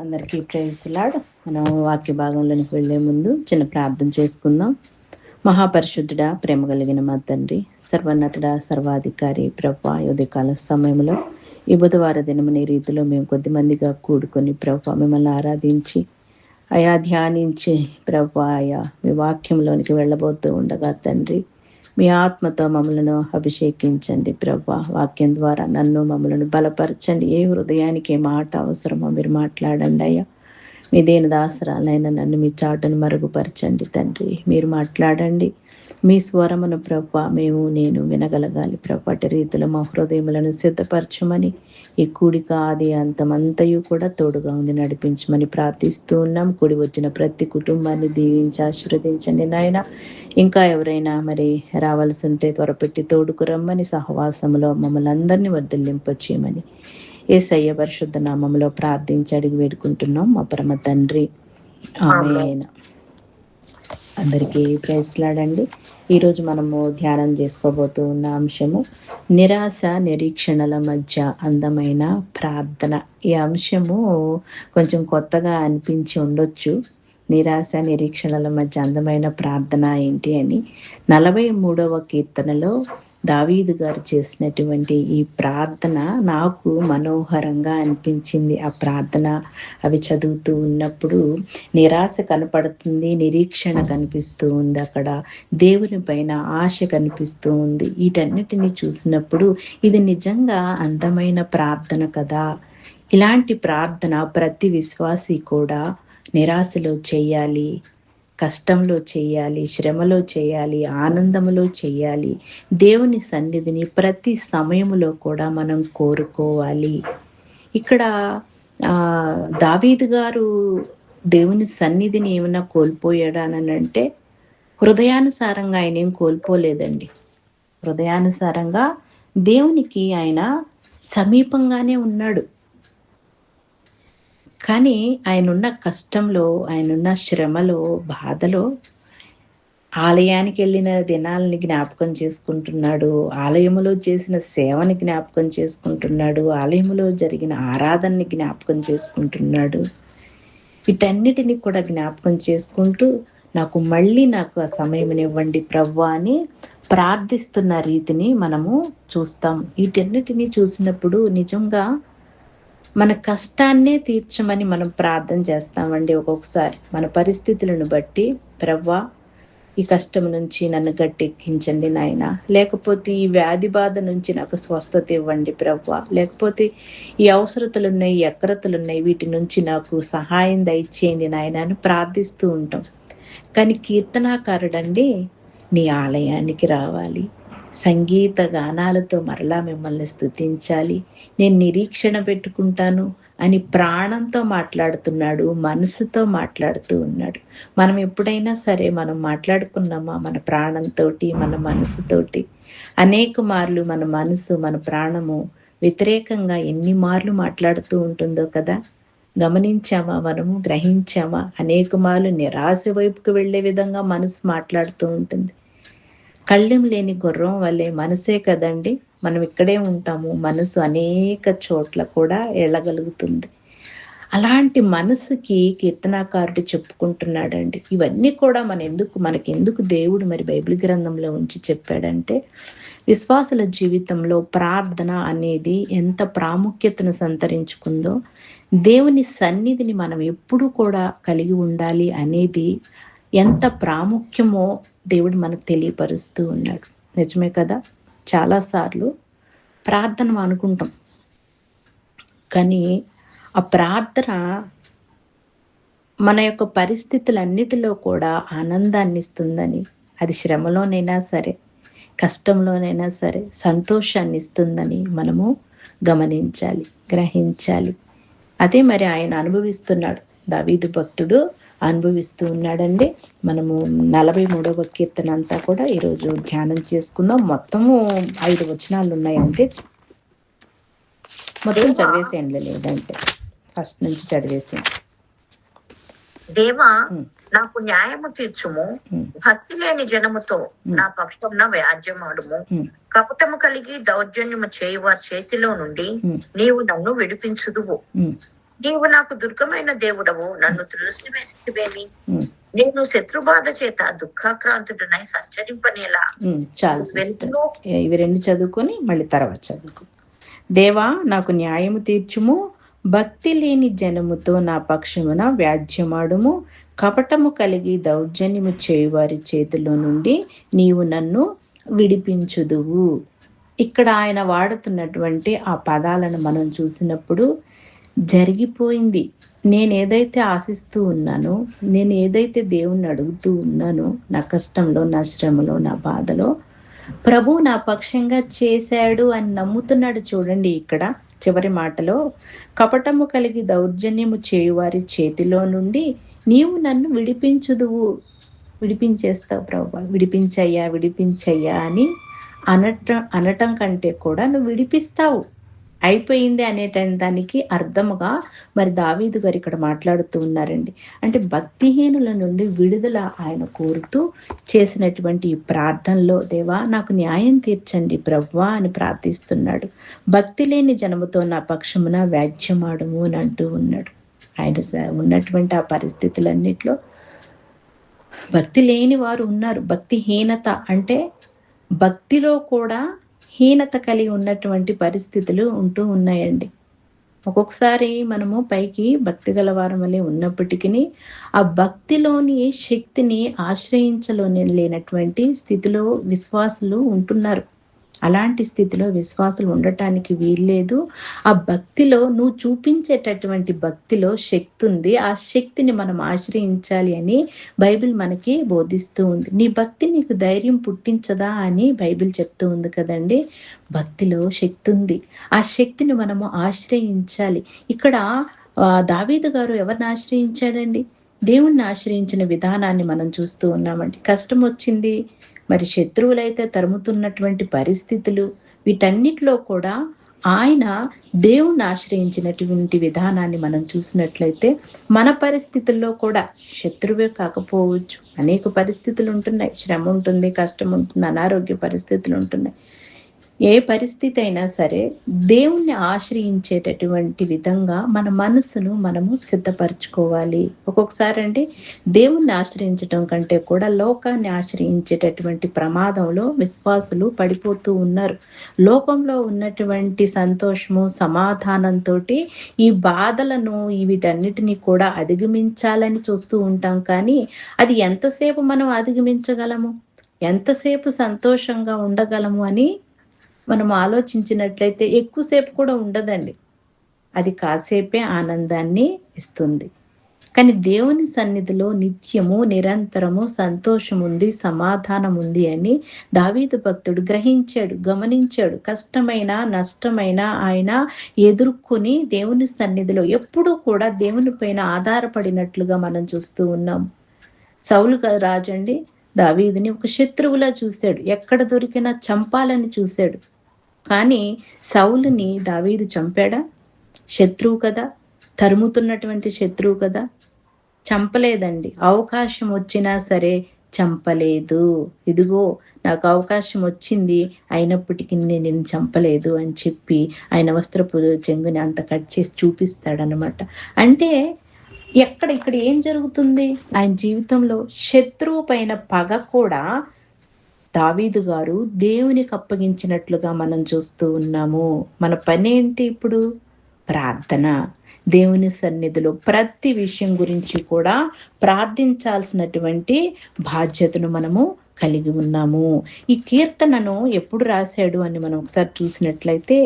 అందరికీ praise the lord. మనం వాక్య భాగంలోనికి వెళ్లే ముందు చిన్న ప్రార్థన చేసుకుందాం. మహాపరిశుద్ధుడా, ప్రేమ కలిగిన మా తండ్రి, సర్వోన్నతుడా, సర్వాధికారి ప్రభా, ఉదయకాల సమయంలో ఈ బుధవార దినమున ఈ రీతిలో మేము కొద్దిమందిగా కూడుకొని ప్రభా మిమ్మల్ని ఆరాధించి అయా ధ్యానించి ప్రభా అయా మీ వాక్యంలోనికి వెళ్ళబోతూ ఉండగా తండ్రి, మీ ఆత్మతో మమ్మలను అభిషేకించండి ప్రభా. వాక్యం ద్వారా నన్ను మమ్మలను బలపరచండి. ఏ హృదయానికి ఏ మాట అవసరమో మీరు మాట్లాడండి అయ్యా. మీ దేని దాసరాలైనా నన్ను మీ చాటును మరుగుపరచండి తండ్రి. మీరు మాట్లాడండి. మీ స్వరమును ప్రభా నేను వినగలగాలి ప్రభా. అటు రీతిలో మా హృదయములను సిద్ధపరచమని ఈ కూడిక ఆది అంతమంతయు కూడా తోడుగా ఉండి నడిపించమని ప్రార్థిస్తూ ఉన్నాం. కూడి వచ్చిన ప్రతి కుటుంబాన్ని దీవించి ఆశీర్వదించండి నాయన. ఇంకా ఎవరైనా మరి రావాల్సి ఉంటే త్వరపెట్టి తోడుకు రమ్మని, సహవాసంలో మమ్మల్ని అందరినీ వర్ధిల్లింపచేయమని యేసయ్య పరిశుద్ధ నామములో ప్రార్థించి అడిగి వేడుకుంటున్నాం మా పరమ తండ్రి, ఆమేన్. అందరికీ ప్రైజ్లాడండి. ఈరోజు మనము ధ్యానం చేసుకోబోతూ ఉన్న అంశము నిరాశ నిరీక్షణల మధ్య అందమైన ప్రార్థన. ఈ అంశము కొంచెం కొత్తగా అనిపించి ఉండొచ్చు. నిరాశ నిరీక్షణల మధ్య అందమైన ప్రార్థన ఏంటి అని 43వ కీర్తనలో దావీదు గారు చేసినటువంటి ఈ ప్రార్థన నాకు మనోహరంగా అనిపించింది. ఆ ప్రార్థన అవి చదువుతూ ఉన్నప్పుడు నిరాశ కనపడుతుంది, నిరీక్షణ కనిపిస్తూ ఉంది, అక్కడ దేవుని పైన ఆశ కనిపిస్తూ ఉంది. వీటన్నిటిని చూసినప్పుడు ఇది నిజంగా అందమైన ప్రార్థన కదా. ఇలాంటి ప్రార్థన ప్రతి విశ్వాసి కూడా నిరాశలో చేయాలి, కష్టంలో చేయాలి, శ్రమలో చేయాలి, ఆనందములో చేయాలి. దేవుని సన్నిధిని ప్రతి సమయములో కూడా మనం కోరుకోవాలి. ఇక్కడ దావీదు గారు దేవుని సన్నిధిని ఏమైనా కోల్పోయాడా అని అంటే హృదయానుసారంగా ఆయన ఏం కోల్పోలేదండి. హృదయానుసారంగా దేవునికి ఆయన సమీపంగానే ఉన్నాడు. కానీ ఆయనున్న కష్టంలో, ఆయనున్న శ్రమలో, బాధలో ఆలయానికి వెళ్ళిన దినాలని జ్ఞాపకం చేసుకుంటున్నాడు, ఆలయములో చేసిన సేవని జ్ఞాపకం చేసుకుంటున్నాడు, ఆలయములో జరిగిన ఆరాధనని జ్ఞాపకం చేసుకుంటున్నాడు. వీటన్నిటిని కూడా జ్ఞాపకం చేసుకుంటూ నాకు ఆ సమయమునివ్వండి ప్రవ్వా అని ప్రార్థిస్తున్న రీతిని మనము చూస్తాం. వీటన్నిటిని చూసినప్పుడు నిజంగా మన కష్టాన్నే తీర్చమని మనం ప్రార్థన చేస్తామండి. ఒక్కొక్కసారి మన పరిస్థితులను బట్టి ప్రవ్వా ఈ కష్టం నుంచి నన్ను గట్టెక్కించండి నాయన, లేకపోతే ఈ వ్యాధి బాధ నుంచి నాకు స్వస్థత ఇవ్వండి ప్రవ్వా, లేకపోతే ఈ అవసరతలున్నాయి, ఈ ఎక్కరతలున్నాయి, వీటి నుంచి నాకు సహాయం దయచేయండి నాయన అని ప్రార్థిస్తూ ఉంటాం. కానీ కీర్తనాకారుడండి నీ ఆలయానికి రావాలి, సంగీత గానాలతో మరలా మిమ్మల్ని స్తుతించాలి, నేను నిరీక్షణ పెట్టుకుంటాను అని ప్రాణంతో మాట్లాడుతున్నాడు, మనసుతో మాట్లాడుతూ ఉన్నాడు. మనం ఎప్పుడైనా సరే మనం మాట్లాడుకున్నామా మన ప్రాణంతో, మన మనసుతోటి? అనేక మార్లు మన మనసు, మన ప్రాణము వ్యతిరేకంగా ఎన్ని మార్లు మాట్లాడుతూ ఉంటుందో కదా. గమనించామా? మనము గ్రహించామా? అనేక మార్లు నిరాశ వైపుకు వెళ్లే విధంగా మనసు మాట్లాడుతూ ఉంటుంది. కళ్ళెం లేని గుర్రం వల్లే మనసే కదండి. మనం ఇక్కడే ఉంటాము, మనసు అనేక చోట్ల కూడా వెళ్ళగలుగుతుంది. అలాంటి మనసుకి కీర్తనాకారుడు చెప్పుకుంటున్నాడండి. ఇవన్నీ కూడా మనకెందుకు దేవుడు మరి బైబిల్ గ్రంథంలో ఉంచి చెప్పాడంటే, విశ్వాసుల జీవితంలో ప్రార్థన అనేది ఎంత ప్రాముఖ్యతను సంతరించుకుందో, దేవుని సన్నిధిని మనం ఎప్పుడూ కూడా కలిగి ఉండాలి అనేది ఎంత ప్రాముఖ్యమో దేవుడు మనకు తెలియపరుస్తూ ఉన్నాడు. నిజమే కదా. చాలాసార్లు ప్రార్థన అనుకుంటాం, కానీ ఆ ప్రార్థన మన యొక్క పరిస్థితులన్నిటిలో కూడా ఆనందాన్ని ఇస్తుందని, అది శ్రమలోనైనా సరే, కష్టంలోనైనా సరే సంతోషాన్ని ఇస్తుందని మనము గమనించాలి, గ్రహించాలి. అదే మరి ఆయన అనుభవిస్తున్నాడు, దావీదు భక్తుడు అనుభవిస్తూ ఉన్నాడండి. మనము 43వ కీర్తన అంతా కూడా ఈరోజు ధ్యానం చేసుకుందాం. మొత్తము 5 వచనాలు ఉన్నాయి అంతే. మొత్తం చదివేసేయండి, లేదంటే ఫస్ట్ నుంచి చదివేసేయండి. దేవా, నాకు న్యాయము తీర్చుము, భక్తి లేని జనముతో నా పక్షమున వ్యాజ్యమాడుము. కపటము కలిగి దౌర్జన్యము చేయువారి చేతిలో నుండి నీవు నన్ను విడిపించుదువు. నీవు నాకు దుర్గమైన దేవుడవు, నన్ను త్రోసివేసితివేమి. నేను శత్రుబాధ చేత దుఃఖాక్రాంతుడనై సంచరింపనేలా. చాలు సిస్టర్, ఇవి రెండు చదువుకొని మళ్ళీ తర్వాత చదువుకో. దేవా నాకు న్యాయము తీర్చుము, భక్తి లేని జనముతో నా పక్షమున వ్యాజ్యమాడుము, కపటము కలిగి దౌర్జన్యము చేయువారి చేతిలో నుండి నీవు నన్ను విడిపించుదువు. ఇక్కడ ఆయన వాడుతున్నటువంటి ఆ పదాలను మనం చూసినప్పుడు జరిగిపోయింది. నేను ఏదైతే ఆశిస్తూ ఉన్నానో, నేను ఏదైతే దేవుణ్ణి అడుగుతూ ఉన్నానో, నా కష్టంలో, నా శ్రమలో, నా బాధలో ప్రభు నా పక్షంగా చేశాడు అని నమ్ముతున్నాడు. చూడండి ఇక్కడ చివరి మాటలో, కపటము కలిగి దౌర్జన్యము చేయువారి చేతిలో నుండి నీవు నన్ను విడిపించుదువు. విడిపించేస్తావు ప్రభు, విడిపించయ్యా విడిపించయ్యా అని అనటం కంటే కూడా నువ్వు విడిపిస్తావు, అయిపోయింది అనేటానికి అర్థముగా మరి దావీదు గారు ఇక్కడ మాట్లాడుతూ ఉన్నారండి. అంటే భక్తిహీనుల నుండి విడుదల ఆయన కోరుతూ చేసినటువంటి ఈ ప్రార్థనలో, దేవా నాకు న్యాయం తీర్చండి ప్రభువా అని ప్రార్థిస్తున్నాడు. భక్తి లేని జనముతో నా పక్షమున వ్యాజ్యమాడుము అని అంటూ ఉన్నాడు. ఆయన ఉన్నటువంటి ఆ పరిస్థితులన్నిట్లో భక్తి లేని వారు ఉన్నారు. భక్తిహీనత అంటే భక్తిలో కూడా హీనత కలిగి ఉన్నటువంటి పరిస్థితులు ఉంటూ ఉన్నాయండి. ఒక్కొక్కసారి మనము పైకి భక్తి గల వారమలే ఉన్నప్పటికీ ఆ భక్తిలోని శక్తిని ఆశ్రయించలోని లేనటువంటి స్థితిలో విశ్వాసులు ఉంటున్నారు. అలాంటి స్థితిలో విశ్వాసులు ఉండటానికి వీల్లేదు. ఆ భక్తిలో నువ్వు చూపించేటటువంటి భక్తిలో శక్తి ఉంది. ఆ శక్తిని మనం ఆశ్రయించాలి అని బైబిల్ మనకి బోధిస్తూ ఉంది. నీ భక్తి నీకు ధైర్యం పుట్టించదా అని బైబిల్ చెప్తూ ఉంది కదండి. భక్తిలో శక్తి ఉంది, ఆ శక్తిని మనము ఆశ్రయించాలి. ఇక్కడ దావీదు గారు ఎవరిని ఆశ్రయించాడండి? దేవుణ్ణి ఆశ్రయించిన విధానాన్ని మనం చూస్తూ ఉన్నామండి. కష్టం వచ్చింది, మరి శత్రువులైతే తరుముతున్నటువంటి పరిస్థితులు, వీటన్నిటిలో కూడా ఆయన దేవుణ్ణి ఆశ్రయించినటువంటి విధానాన్ని మనం చూసినట్లయితే మన పరిస్థితుల్లో కూడా శత్రువే కాకపోవచ్చు, అనేక పరిస్థితులు ఉంటున్నాయి. శ్రమ ఉంటుంది, కష్టం ఉంటుంది, అనారోగ్య పరిస్థితులు ఉంటున్నాయి. ఏ పరిస్థితి అయినా సరే దేవుణ్ణి ఆశ్రయించేటటువంటి విధంగా మన మనసును మనము సిద్ధపరచుకోవాలి. ఒక్కొక్కసారి అంటే దేవుణ్ణి ఆశ్రయించడం కంటే కూడా లోకాన్ని ఆశ్రయించేటటువంటి ప్రమాదంలో విశ్వాసులు పడిపోతూ ఉన్నారు. లోకంలో ఉన్నటువంటి సంతోషము, సమాధానంతో ఈ బాధలను వీటన్నిటినీ కూడా అధిగమించాలని చూస్తూ ఉంటాం. కానీ అది ఎంతసేపు మనం అధిగమించగలము, ఎంతసేపు సంతోషంగా ఉండగలము అని మనం ఆలోచించినట్లయితే ఎక్కువసేపు కూడా ఉండదండి. అది కాసేపే ఆనందాన్ని ఇస్తుంది. కానీ దేవుని సన్నిధిలో నిత్యము నిరంతరము సంతోషం ఉంది, సమాధానం ఉంది అని దావీదు భక్తుడు గ్రహించాడు, గమనించాడు. కష్టమైన నష్టమైన ఆయన ఎదుర్కొని దేవుని సన్నిధిలో ఎప్పుడూ కూడా దేవుని పైన ఆధారపడినట్లుగా మనం చూస్తూ ఉన్నాం. సౌలు రాజండి దావీదుని ఒక శత్రువులా చూశాడు, ఎక్కడ దొరికినా చంపాలని చూశాడు. కానీ సౌలుని దావీదు చంపాడా? శత్రువు కదా, తరుముతున్నటువంటి శత్రువు కదా, చంపలేదండి. అవకాశం వచ్చినా సరే చంపలేదు. ఇదిగో నాకు అవకాశం వచ్చింది, అయినప్పటికీ నేను చంపలేదు అని చెప్పి ఆయన వస్త్రపు చెంగుని అంత కట్ చేసి చూపిస్తాడనమాట. అంటే ఇక్కడ ఏం జరుగుతుంది? ఆయన జీవితంలో శత్రువు పైన పగ కూడా దావీదు గారు దేవునికి అప్పగించినట్లుగా మనం చూస్తూ ఉన్నాము. మన పని ఏంటి ఇప్పుడు? ప్రార్థన. దేవుని సన్నిధిలో ప్రతి విషయం గురించి కూడా ప్రార్థించాల్సినటువంటి బాధ్యతను మనము కలిగి ఉన్నాము. ఈ కీర్తనను ఎప్పుడు రాశాడు అని మనం ఒకసారి చూసినట్లయితే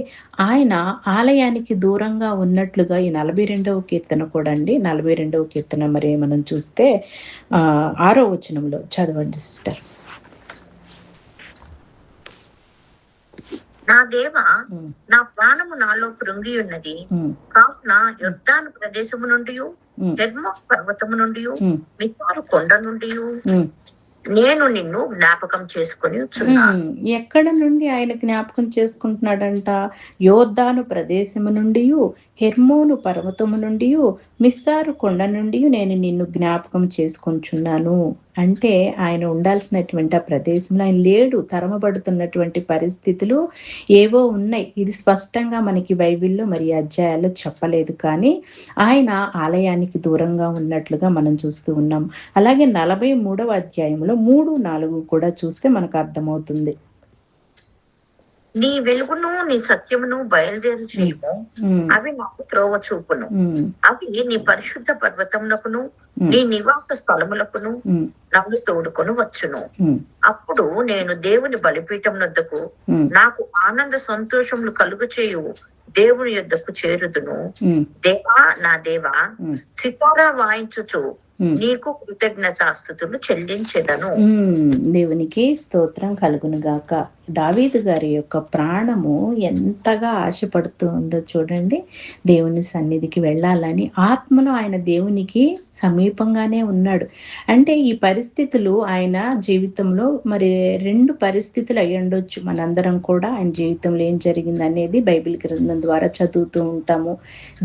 ఆయన ఆలయానికి దూరంగా ఉన్నట్లుగా ఈ 42వ కీర్తన కూడా అండి. 42వ కీర్తన మరి మనం చూస్తే 6వ వచనంలో చదవండి సిస్టర్. నా దేవా, నా ప్రాణము నాలో కృంగి ఉన్నది. కావున యొర్దాను ప్రదేశము నుండి, హెర్మోన్ పర్వతము నుండి, మిసారు కొండ నుండి నేను నిన్ను జ్ఞాపకం చేసుకుని వచ్చున్నాను. ఎక్కడ నుండి ఆయన జ్ఞాపకం చేసుకుంటున్నాడంట? యోర్దాను ప్రదేశము నుండి, హెర్మోను పర్వతము నుండి మిస్సారు కొండ నుండి నేను నిన్ను జ్ఞాపకం చేసుకొంచున్నాను. అంటే ఆయన ఉండాల్సినటువంటి ఆ ప్రదేశంలో ఆయన లేడు. తరమబడుతున్నటువంటి పరిస్థితులు ఏవో ఉన్నాయి. ఇది స్పష్టంగా మనకి బైబిల్‌లో మరి అధ్యాయాల్లో చెప్పలేదు. కానీ ఆయన ఆలయానికి దూరంగా ఉన్నట్లుగా మనం చూస్తూ ఉన్నాం. అలాగే 43వ అధ్యాయంలో 3, 4 కూడా చూస్తే మనకు అర్థమవుతుంది. నీ వెలుగును నీ సత్యమును బయలుదేరి చేయము, అవి నాకు త్రోవ చూపును. అవి నీ పరిశుద్ధ పర్వతములకును నీ నివాస స్థలములకును నన్ను తోడుకొని వచ్చును. అప్పుడు నేను దేవుని బలిపీఠం వద్దకు నాకు ఆనంద సంతోషములు కలుగు చేయు దేవుని యొద్దకు చేరుదును. దేవా నా దేవా, సితారా వాయించుచు నీకు కృతజ్ఞతాస్తుతులు చెల్లించెదను. దేవునికి స్తోత్రం కలుగును గాక. దావీదు గారి యొక్క ప్రాణము ఎంతగా ఆశపడుతూ ఉందో చూడండి. దేవుని సన్నిధికి వెళ్ళాలని ఆత్మలో ఆయన దేవునికి సమీపంగానే ఉన్నాడు. అంటే ఈ పరిస్థితులు ఆయన జీవితంలో మరి 2 పరిస్థితులు అయ్యుండొచ్చు. మనందరం కూడా ఆయన జీవితంలో ఏం జరిగింది అనేది బైబిల్ గ్రంథం ద్వారా చదువుతూ ఉంటాము,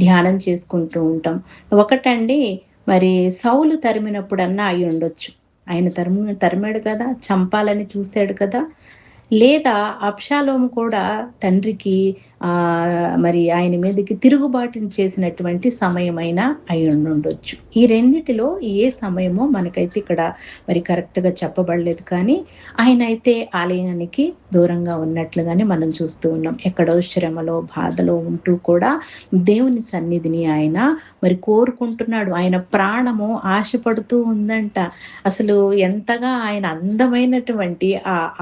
ధ్యానం చేసుకుంటూ ఉంటాం. ఒకటండి, మరి సౌలు తరిమినప్పుడన్నా అయి ఉండొచ్చు. ఆయన తరిమాడు కదా, చంపాలని చూశాడు కదా. లేదా అబ్షాలోము కూడా తండ్రికి మరి ఆయన మీదకి తిరుగుబాటుని చేసినటువంటి సమయమైనా అయి ఉండొచ్చు. ఈ రెండిటిలో ఏ సమయమో మనకైతే ఇక్కడ మరి కరెక్ట్గా చెప్పబడలేదు. కానీ ఆయన అయితే ఆలయానికి దూరంగా ఉన్నట్లుగానే మనం చూస్తూ ఉన్నాం. ఎక్కడో శ్రమలో బాధలో ఉంటూ కూడా దేవుని సన్నిధిని ఆయన మరి కోరుకుంటున్నాడు. ఆయన ప్రాణము ఆశపడుతూ ఉందంట. అసలు ఎంతగా ఆయన అందమైనటువంటి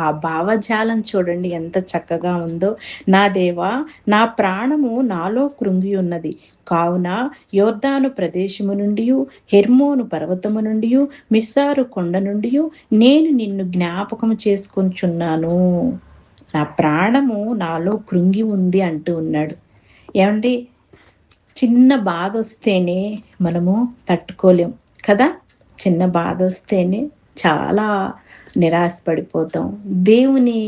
ఆ భావజాలం చూడండి ఎంత చక్కగా ఉందో. నా దేవా, నా ప్రాణము నాలో కృంగి ఉన్నది కావున యోర్దాను ప్రదేశము నుండి హెర్మోను పర్వతము నుండి మిస్సారు కొండ నుండి నేను నిన్ను జ్ఞాపకము చేసుకొంచున్నాను. నా ప్రాణము నాలో కృంగి ఉంది అంటూ ఉన్నాడు. ఏమండి, చిన్న బాధ వస్తేనే మనము తట్టుకోలేం కదా. చిన్న బాధ వస్తేనే చాలా నిరాశపడిపోతాం. దేవుని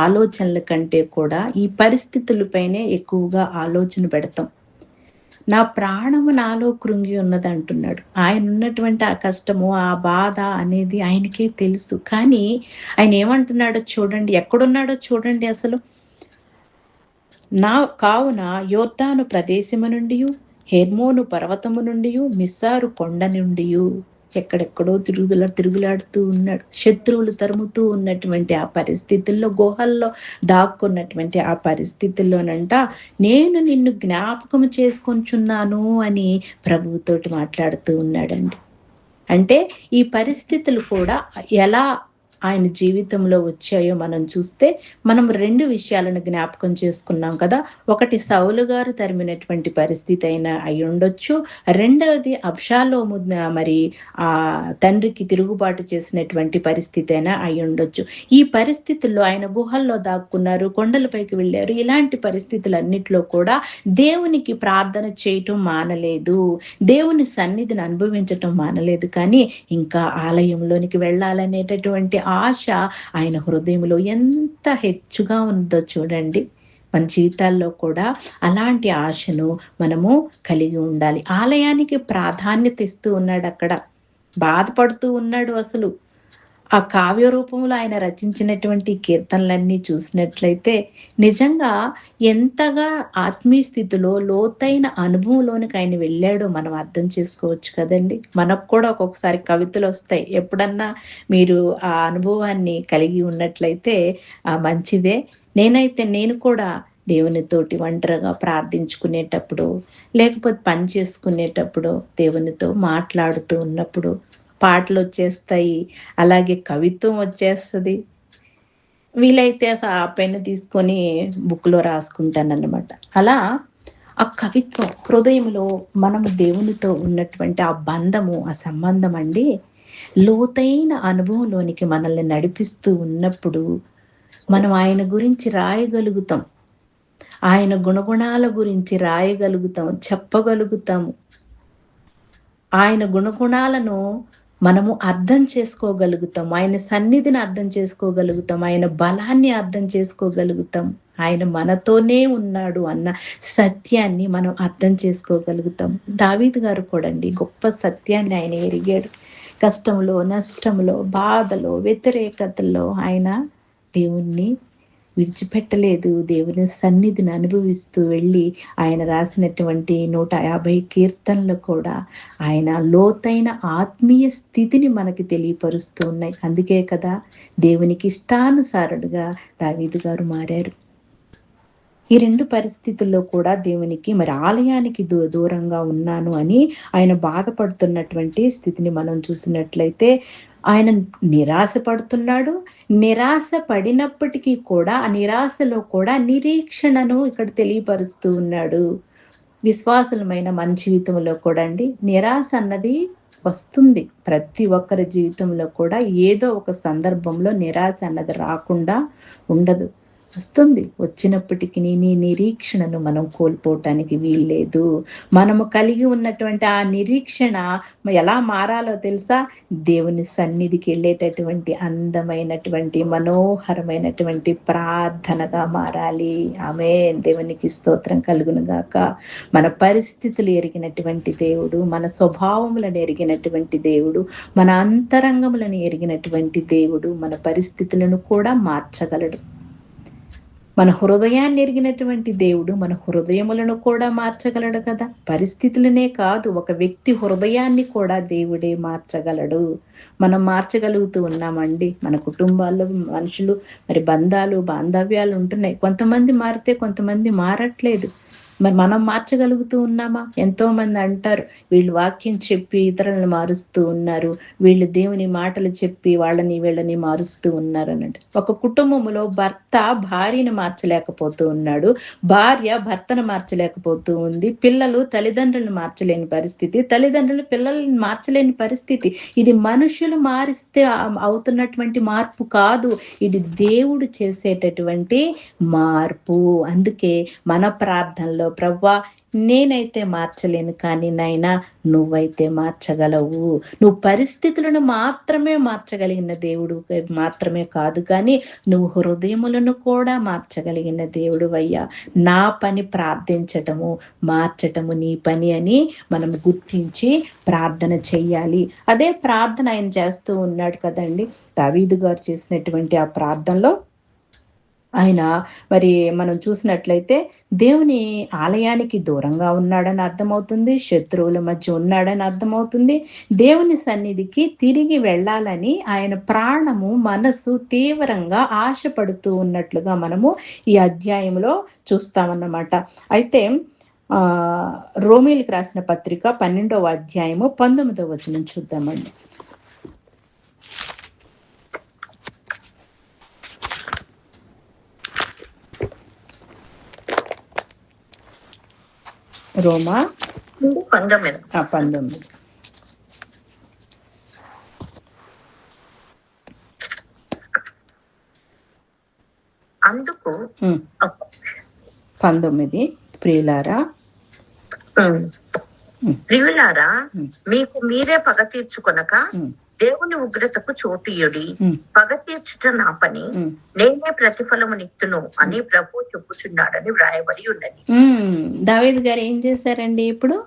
ఆలోచనల కంటే కూడా ఈ పరిస్థితులపైనే ఎక్కువగా ఆలోచన పెడతాం. నా ప్రాణము నాలో కృంగి ఉన్నది అంటున్నాడు. ఆయన ఉన్నటువంటి ఆ కష్టము, ఆ బాధ అనేది ఆయనకే తెలుసు. కానీ ఆయన ఏమంటున్నాడో చూడండి, ఎక్కడున్నాడో చూడండి. అసలు నా కావున యోర్దాను ప్రదేశము నుండి హెర్మోను పర్వతము నుండి మిస్సారు కొండ నుండి ఎక్కడెక్కడో తిరుగులాడుతూ ఉన్నాడు. శత్రువులు తరుముతూ ఉన్నటువంటి ఆ పరిస్థితుల్లో, గుహల్లో దాక్కున్నటువంటి ఆ పరిస్థితుల్లోనంట నేను నిన్ను జ్ఞాపకం చేసుకొంచున్నాను అని ప్రభువుతోటి మాట్లాడుతూ ఉన్నాడండి. అంటే ఈ పరిస్థితులు కూడా ఎలా ఆయన జీవితంలో వచ్చాయో మనం చూస్తే మనం 2 విషయాలను జ్ఞాపకం చేసుకున్నాం కదా. ఒకటి సౌలు గారు తరిమినటువంటి పరిస్థితి అయినా అయి ఉండొచ్చు. రెండవది అబ్షాలోము మరి ఆ తండ్రికి తిరుగుబాటు చేసినటువంటి పరిస్థితి అయినా అయి ఉండొచ్చు. ఈ పరిస్థితుల్లో ఆయన గుహల్లో దాక్కున్నారు, కొండలపైకి వెళ్ళారు. ఇలాంటి పరిస్థితులన్నిటిలో కూడా దేవునికి ప్రార్థన చేయటం మానలేదు, దేవుని సన్నిధిని అనుభవించటం మానలేదు. కానీ ఇంకా ఆలయంలోనికి వెళ్ళాలనేటటువంటి ఆశ ఆయన హృదయంలో ఎంత హెచ్చుగా ఉందో చూడండి. మన జీవితాల్లో కూడా అలాంటి ఆశను మనము కలిగి ఉండాలి. ఆలయానికి ప్రాధాన్యత ఇస్తూ ఉన్నాడు. అక్కడ బాధపడుతూ ఉన్నాడు. అసలు ఆ కావ్య రూపంలో ఆయన రచించినటువంటి కీర్తనలన్నీ చూసినట్లయితే నిజంగా ఎంతగా ఆత్మీయ స్థితిలో లోతైన అనుభవంలోనికి ఆయన వెళ్ళాడో మనం అర్థం చేసుకోవచ్చు కదండి. మనకు కూడా ఒక్కొక్కసారి కవితలు వస్తాయి. ఎప్పుడన్నా మీరు ఆ అనుభవాన్ని కలిగి ఉన్నట్లయితే మంచిదే. నేను కూడా దేవునితోటి ఒంటరిగా ప్రార్థించుకునేటప్పుడు, లేకపోతే పని చేసుకునేటప్పుడు, దేవునితో మాట్లాడుతూ ఉన్నప్పుడు పాటలు వచ్చేస్తాయి, అలాగే కవిత్వం వచ్చేస్తుంది. వీలైతే ఆ పెన్ను తీసుకొని బుక్లో రాసుకుంటానన్నమాట. అలా ఆ కవిత్వం హృదయంలో మనము దేవునితో ఉన్నటువంటి ఆ బంధము, ఆ సంబంధం అండి లోతైన అనుభవంలోనికి మనల్ని నడిపిస్తూ ఉన్నప్పుడు మనం ఆయన గురించి రాయగలుగుతాం, ఆయన గుణగుణాల గురించి రాయగలుగుతాం, చెప్పగలుగుతాము. ఆయన గుణగుణాలను మనము అర్థం చేసుకోగలుగుతాం, ఆయన సన్నిధిని అర్థం చేసుకోగలుగుతాం, ఆయన బలాన్ని అర్థం చేసుకోగలుగుతాం. ఆయన మనతోనే ఉన్నాడు అన్న సత్యాన్ని మనం అర్థం చేసుకోగలుగుతాం. దావీదు గారు కూడా అండి గొప్ప సత్యాన్ని ఆయన ఎరిగాడు. కష్టంలో, నష్టంలో, బాధలో, వ్యతిరేకతల్లో ఆయన దేవుణ్ణి విడిచిపెట్టలేదు. దేవుని సన్నిధిని అనుభవిస్తూ వెళ్ళి ఆయన రాసినటువంటి 150 కీర్తనలు కూడా ఆయన లోతైన ఆత్మీయ స్థితిని మనకి తెలియపరుస్తూ ఉన్నాయి. అందుకే కదా దేవునికి ఇష్టానుసారుడుగా దావీదు గారు మారారు. ఈ 2 పరిస్థితుల్లో కూడా దేవునికి మరి ఆలయానికి దూరంగా ఉన్నాను అని ఆయన బాధపడుతున్నటువంటి స్థితిని మనం చూసినట్లయితే ఆయన నిరాశ పడుతున్నాడు. నిరాశ పడినప్పటికీ కూడా ఆ నిరాశలో కూడా నిరీక్షణను ఇక్కడ తెలియపరుస్తూ ఉన్నాడు. విశ్వాసులమైన మన జీవితంలో కూడా అండి నిరాశ అన్నది వస్తుంది. ప్రతి ఒక్కరి జీవితంలో కూడా ఏదో ఒక సందర్భంలో నిరాశ అన్నది రాకుండా ఉండదు, వస్తుంది. వచ్చినప్పటికీ నీ నిరీక్షణను మనం కోల్పోవటానికి వీల్లేదు. మనము కలిగి ఉన్నటువంటి ఆ నిరీక్షణ ఎలా మారాలో తెలుసా? దేవుని సన్నిధికి వెళ్ళేటటువంటి అందమైనటువంటి మనోహరమైనటువంటి ప్రార్థనగా మారాలి. ఆమేన్. దేవునికి స్తోత్రం కలుగును గాక. మన పరిస్థితులు ఎరిగినటువంటి దేవుడు, మన స్వభావములను ఎరిగినటువంటి దేవుడు, మన అంతరంగములను ఎరిగినటువంటి దేవుడు మన పరిస్థితులను కూడా మార్చగలడు. మన హృదయాన్ని ఎరిగినటువంటి దేవుడు మన హృదయములను కూడా మార్చగలడు కదా. పరిస్థితులనే కాదు, ఒక వ్యక్తి హృదయాన్ని కూడా దేవుడే మార్చగలడు. మనం మార్చగలుగుతూ ఉన్నామండి. మన కుటుంబాల్లో మనుషులు మరి బంధాలు బాంధవ్యాలు ఉంటున్నాయి. కొంతమంది మారితే కొంతమంది మారట్లేదు. మరి మనం మార్చగలుగుతూ ఉన్నామా? ఎంతో మంది అంటారు వీళ్ళు వాక్యం చెప్పి ఇతరులను మారుస్తూ ఉన్నారు, వీళ్ళు దేవుని మాటలు చెప్పి వాళ్ళని వీళ్ళని మారుస్తూ ఉన్నారు అన్నట్టు. ఒక కుటుంబంలో భర్త భార్యను మార్చలేకపోతూ ఉన్నాడు, భార్య భర్తను మార్చలేకపోతూ ఉంది, పిల్లలు తల్లిదండ్రులను మార్చలేని పరిస్థితి, తల్లిదండ్రులు పిల్లల్ని మార్చలేని పరిస్థితి. ఇది మనుషులు మారిస్తే అవుతున్నటువంటి మార్పు కాదు, ఇది దేవుడు చేసేటటువంటి మార్పు. అందుకే మన ప్రార్థనలో ప్రభువా నేనైతే మార్చలేను, కానీ నాయనా నువ్వైతే మార్చగలవు. నువ్వు పరిస్థితులను మాత్రమే మార్చగలిగిన దేవుడు మాత్రమే కాదు, కానీ నువ్వు హృదయములను కూడా మార్చగలిగిన దేవుడు అయ్యా. నా పని ప్రార్థించటము, మార్చటము నీ పని అని మనం గుర్తించి ప్రార్థన చెయ్యాలి. అదే ప్రార్థన ఆయన చేస్తూ ఉన్నాడు కదండి. దావీదు గారు చేసినటువంటి ఆ ప్రార్థనలో ఆయన మరి మనం చూసినట్లయితే దేవుని ఆలయానికి దూరంగా ఉన్నాడని అర్థమవుతుంది, శత్రువుల మధ్య ఉన్నాడని అర్థమవుతుంది. దేవుని సన్నిధికి తిరిగి వెళ్ళాలని ఆయన ప్రాణము మనసు తీవ్రంగా ఆశపడుతూ ఉన్నట్లుగా మనము ఈ అధ్యాయంలో చూస్తామన్నమాట. అయితే రోమీలకు రాసిన పత్రిక 12వ అధ్యాయము 19వ వచనం చూద్దామండి. రోమా 19. అందుకు 19 ప్రియులారా మీకు మీరే పగ తీర్చుకొనక దేవుని ఉగ్రతకు చోటీయుడి. పగ తీర్చుట నా పని, నేనే ప్రతిఫలమునిత్తును అని ప్రభు చెప్పుచున్నాడని వ్రాయబడి ఉన్నది. దావీదు గారు ఏం చేశారండి? ఇప్పుడు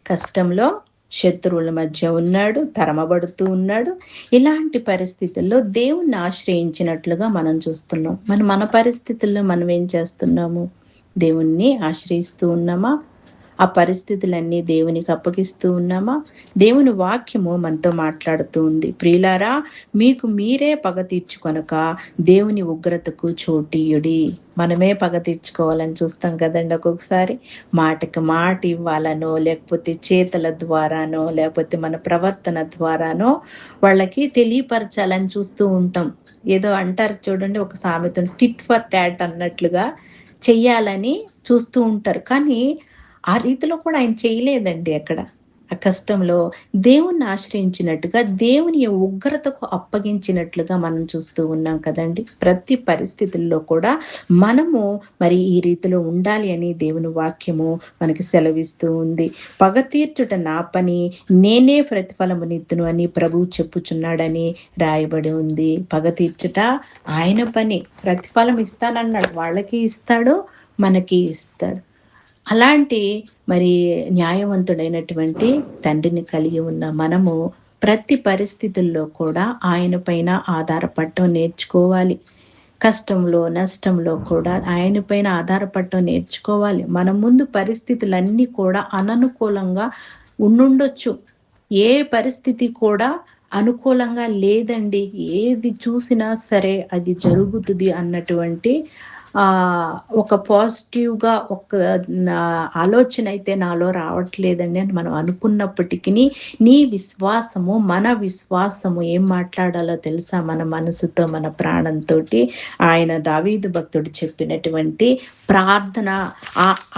కష్టంలో శత్రువుల మధ్య ఉన్నాడు, తరమబడుతూ ఉన్నాడు. ఇలాంటి పరిస్థితుల్లో దేవుణ్ణి ఆశ్రయించినట్లుగా మనం చూస్తున్నాం. మన పరిస్థితుల్లో మనం ఏం చేస్తున్నాము? దేవుణ్ణి ఆశ్రయిస్తూ ఉన్నామా? ఆ పరిస్థితులన్నీ దేవునికి అప్పగిస్తూ ఉన్నామా? దేవుని వాక్యము మనతో మాట్లాడుతూ ఉంది. ప్రియులారా మీకు మీరే పగ తీర్చుకొనక దేవుని ఉగ్రతకు చోటీయుడి. మనమే పగ తీర్చుకోవాలని చూస్తాం కదండి. ఒక్కొక్కసారి మాటకి మాట ఇవ్వాలనో, లేకపోతే చేతల ద్వారానో, లేకపోతే మన ప్రవర్తన ద్వారానో వాళ్ళకి తెలియపరచాలని చూస్తూ ఉంటాం. ఏదో అంటారు చూడండి, ఒక సామెత టిట్ ఫర్ టాట్ అన్నట్లుగా చెయ్యాలని చూస్తూ ఉంటారు. కానీ ఆ రీతిలో కూడా ఆయన చేయలేదండి. అక్కడ ఆ కష్టంలో దేవుణ్ణి ఆశ్రయించినట్టుగా, దేవుని ఉగ్రతకు అప్పగించినట్లుగా మనం చూస్తూ ఉన్నాం కదండి. ప్రతి పరిస్థితుల్లో కూడా మనము మరి ఈ రీతిలో ఉండాలి అని దేవుని వాక్యము మనకి సెలవిస్తూ ఉంది. పగ తీర్చుట నా పని, నేనే ప్రతిఫలమునిత్తును అని ప్రభువు చెప్పుచున్నాడని రాయబడి ఉంది. పగ తీర్చుట ఆయన పని. ప్రతిఫలం ఇస్తానన్నాడు. వాళ్ళకి ఇస్తాడు, మనకి ఇస్తాడు. అలాంటి మరి న్యాయవంతుడైనటువంటి తండ్రిని కలిగి ఉన్న మనము ప్రతి పరిస్థితుల్లో కూడా ఆయన పైన ఆధారపడటం నేర్చుకోవాలి. కష్టంలో, నష్టంలో కూడా ఆయన పైన ఆధారపడటం నేర్చుకోవాలి. మన ముందు పరిస్థితులన్నీ కూడా అననుకూలంగా ఉండుండొచ్చు. ఏ పరిస్థితి కూడా అనుకూలంగా లేదండి, ఏది చూసినా సరే అది జరుగుతుంది అన్నటువంటి ఒక పాజిటివ్గా ఒక ఆలోచన అయితే నాలో రావట్లేదండి అని మనం అనుకున్నప్పటికీ, నీ విశ్వాసము, మన విశ్వాసము ఏం మాట్లాడాలో తెలుసా? మన మనసుతో, మన ప్రాణంతో ఆయన దావీదు భక్తుడు చెప్పినటువంటి ప్రార్థన,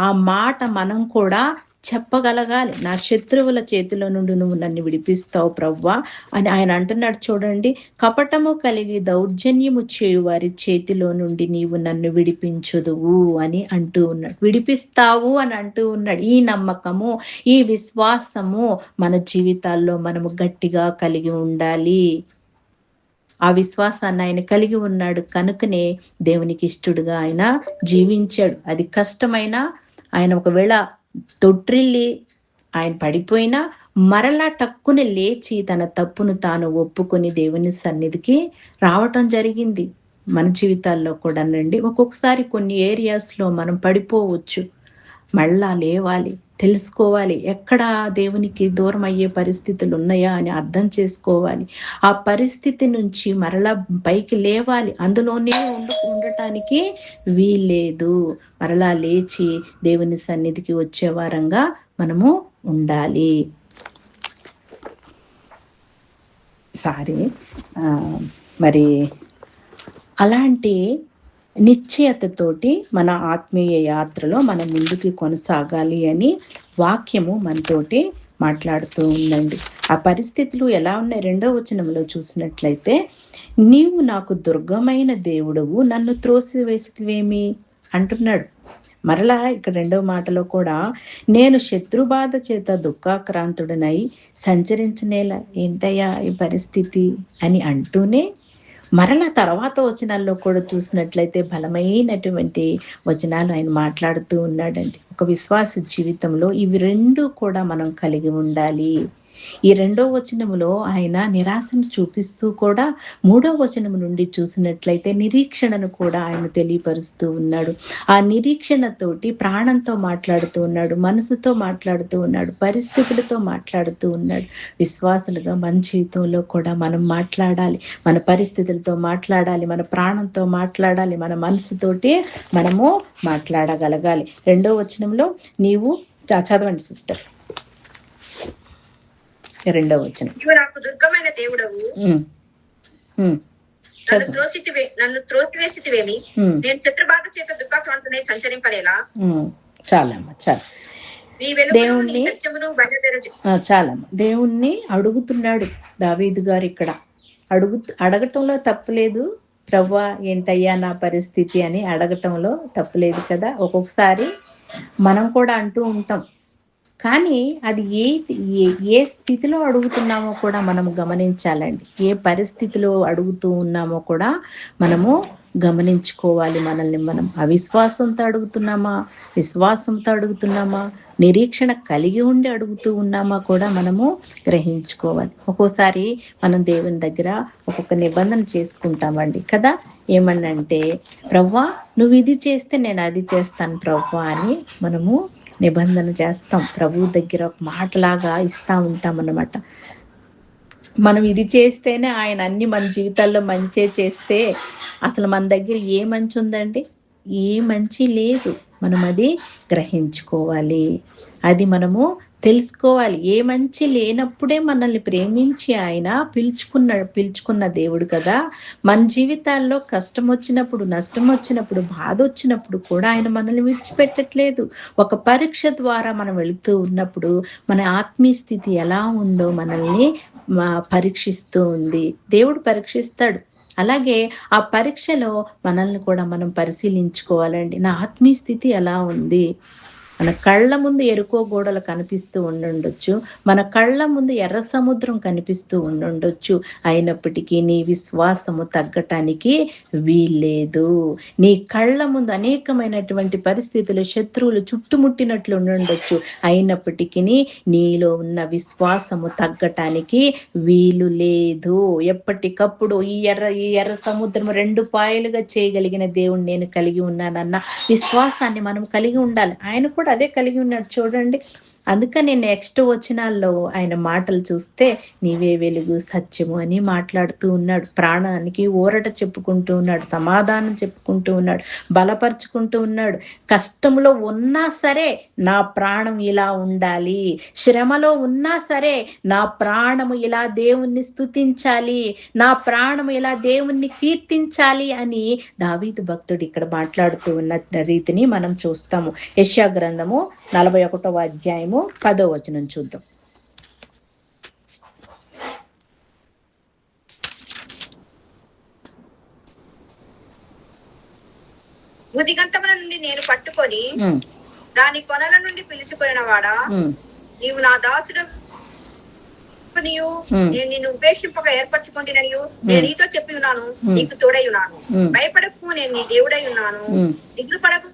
ఆ మాట మనం కూడా చెప్పగలగాలి. నా శత్రువుల చేతిలో నుండి నువ్వు నన్ను విడిపిస్తావు ప్రభువా అని ఆయన అంటున్నాడు. చూడండి, కపటము కలిగి దౌర్జన్యము చేయు వారి చేతిలో నుండి నీవు నన్ను విడిపించుదువు అని అంటూ ఉన్నాడు. విడిపిస్తావు అని అంటూ ఉన్నాడు. ఈ నమ్మకము, ఈ విశ్వాసము మన జీవితాల్లో మనము గట్టిగా కలిగి ఉండాలి. ఆ విశ్వాసాన్ని ఆయన కలిగి ఉన్నాడు కనుకనే దేవునికి ఇష్టడుగా ఆయన జీవించాడు. అది కష్టమైనా, ఆయన ఒకవేళ తొట్రిల్లి ఆయన పడిపోయినా మరలా టక్కుని లేచి తన తప్పును తాను ఒప్పుకొని దేవుని సన్నిధికి రావటం జరిగింది. మన జీవితాల్లో కూడా నండి, ఒక్కొక్కసారి కొన్ని ఏరియాస్లో మనం పడిపోవచ్చు, మళ్ళా లేవాలి, తెలుసుకోవాలి ఎక్కడ దేవునికి దూరం అయ్యే పరిస్థితులు ఉన్నాయా అని అర్థం చేసుకోవాలి. ఆ పరిస్థితి నుంచి మరలా పైకి లేవాలి, అందులోనే ఉండటానికి వీల్లేదు. మరలా లేచి దేవుని సన్నిధికి వచ్చే వారంగా మనము ఉండాలి. మరి అలాంటి నిశ్చయతతోటి మన ఆత్మీయ యాత్రలో మనం ముందుకు కొనసాగాలి అని వాక్యము మనతోటి మాట్లాడుతూ ఉందండి. ఆ పరిస్థితులు ఎలా ఉన్నాయి? 2వ వచనంలో చూసినట్లయితే, నీవు నాకు దుర్గమైన దేవుడవు, నన్ను త్రోసివేసివేమి అంటున్నాడు. మరలా ఇక్కడ 2వ మాటలో కూడా, నేను శత్రుబాధ చేత దుఃఖాక్రాంతుడనై సంచరించనేలా ఏంటయ్యా ఈ పరిస్థితి అని అంటూనే, మరలా తర్వాత వచనాల్లో కూడా చూసినట్లయితే బలమైనటువంటి వచనాలు ఆయన మాట్లాడుతూ ఉన్నాడండి. ఒక విశ్వాస జీవితంలో ఇవి 2 కూడా మనం కలిగి ఉండాలి. ఈ 2వ వచనములో ఆయన నిరాశను చూపిస్తూ కూడా 3వ వచనము నుండి చూసినట్లయితే నిరీక్షణను కూడా ఆయన తెలియపరుస్తూ ఉన్నాడు. ఆ నిరీక్షణతోటి ప్రాణంతో మాట్లాడుతూ ఉన్నాడు, మనసుతో మాట్లాడుతూ ఉన్నాడు, పరిస్థితులతో మాట్లాడుతూ ఉన్నాడు. విశ్వాసులుగా మన జీవితంలో కూడా మనం మాట్లాడాలి, మన పరిస్థితులతో మాట్లాడాలి, మన ప్రాణంతో మాట్లాడాలి, మన మనసుతోటి మనము మాట్లాడగలగాలి. 2వ వచనంలో నీవు చదవండి సిస్టర్. 2వ వచనం, నీవు నాకు దుర్గమైన దేవుడవు, నన్ను త్రోసివేసితివేమి, నేను శత్రుబాధ చేత దుఃఖాక్రాంతునై సంచరింపలేలా. చాలమ్మా, చాలు. దేవుణ్ణి చాలమ్మా, దేవుణ్ణి అడుగుతున్నాడు దావీదు గారు. ఇక్కడ అడగటంలో తప్పులేదు. ప్రభువా ఏంటయ్యా నా పరిస్థితి అని అడగటంలో తప్పులేదు కదా. ఒక్కొక్కసారి మనం కూడా అంటూ ఉంటాం, కానీ అది ఏ స్థితిలో అడుగుతున్నామో కూడా మనం గమనించాలండి. ఏ పరిస్థితిలో అడుగుతూ ఉన్నామో కూడా మనము గమనించుకోవాలి. మనల్ని మనం అవిశ్వాసంతో అడుగుతున్నామా, విశ్వాసంతో అడుగుతున్నామా, నిరీక్షణ కలిగి ఉండి అడుగుతూ ఉన్నామా కూడా మనము గ్రహించుకోవాలి. ఒక్కోసారి మనం దేవుని దగ్గర ఒక్కొక్క నిబంధన చేసుకుంటామండి కదా. ఏమన్నంటే, ప్రవ్వా నువ్వు ఇది చేస్తే నేను అది చేస్తాను ప్రవ్వా అని మనము నిబంధన చేస్తాం. ప్రభువు దగ్గర ఒక మాటలాగా ఇస్తూ ఉంటాం అన్నమాట. మనం ఇది చేస్తేనే ఆయన అన్ని మన జీవితాల్లో మంచే చేస్తే అసలు మన దగ్గర ఏ మంచి ఉందండి? ఏ మంచి లేదు. మనం అది గ్రహించుకోవాలి, అది మనము తెలుసుకోవాలి. ఏ మంచి లేనప్పుడే మనల్ని ప్రేమించి ఆయన పిలుచుకున్న దేవుడు కదా! మన జీవితాల్లో కష్టం వచ్చినప్పుడు, నష్టం వచ్చినప్పుడు, బాధ వచ్చినప్పుడు కూడా ఆయన మనల్ని విడిచిపెట్టట్లేదు. ఒక పరీక్ష ద్వారా మనం వెళుతూ ఉన్నప్పుడు మన ఆత్మీయ స్థితి ఎలా ఉందో మనల్ని పరీక్షిస్తూ ఉంది. దేవుడు పరీక్షిస్తాడు. అలాగే ఆ పరీక్షలో మనల్ని కూడా మనం పరిశీలించుకోవాలండి. నా ఆత్మీయ స్థితి ఎలా ఉంది? మన కళ్ళ ముందు ఎరుకో గోడలు కనిపిస్తూ ఉండుండొచ్చు. మన కళ్ళ ముందు ఎర్ర సముద్రం కనిపిస్తూ ఉండుండొచ్చు. అయినప్పటికీ నీ విశ్వాసము తగ్గటానికి వీల్లేదు. నీ కళ్ళ ముందు అనేకమైనటువంటి పరిస్థితులు, శత్రువులు చుట్టుముట్టినట్లు ఉండుండొచ్చు. అయినప్పటికీ నీలో ఉన్న విశ్వాసము తగ్గటానికి వీలు లేదు. ఎప్పటికప్పుడు ఈ ఎర్ర సముద్రము 2 పాయలుగా చేయగలిగిన దేవుణ్ణి నేను కలిగి ఉన్నానన్న విశ్వాసాన్ని మనం కలిగి ఉండాలి. ఆయన కూడా అదే కలిగి ఉన్నాడు చూడండి. అందుకని నెక్స్ట్ వచనాల్లో ఆయన మాటలు చూస్తే నీవే వెలుగు, సత్యము అని మాట్లాడుతూ ఉన్నాడు. ప్రాణానికి ఊరట చెప్పుకుంటూ ఉన్నాడు, సమాధానం చెప్పుకుంటూ ఉన్నాడు, బలపరుచుకుంటూ ఉన్నాడు. కష్టంలో ఉన్నా సరే నా ప్రాణం ఇలా ఉండాలి, శ్రమలో ఉన్నా సరే నా ప్రాణము ఇలా దేవుణ్ణి స్తుతించాలి, నా ప్రాణము ఇలా దేవుణ్ణి కీర్తించాలి అని దావీదు భక్తుడు ఇక్కడ మాట్లాడుతూ ఉన్న రీతిని మనం చూస్తాము. యెషయా గ్రంథము 41వ అధ్యాయము 10వ వచనం చూద్దాం. భూదిగంతముల నుండి నేను పట్టుకొని దాని కొనల నుండి పిలుచుకొనిన వాడా, నీవు నా దాసుడు, నేను నిన్ను ఉపేక్షింపక ఏర్పరచుకుంటున్నాను. నేను నీతో చెప్పి ఉన్నాను, నీకు తోడై ఉన్నాను. భయపడకు, నేను నీ దేవుడై ఉన్నాను. దిగులు పడకు,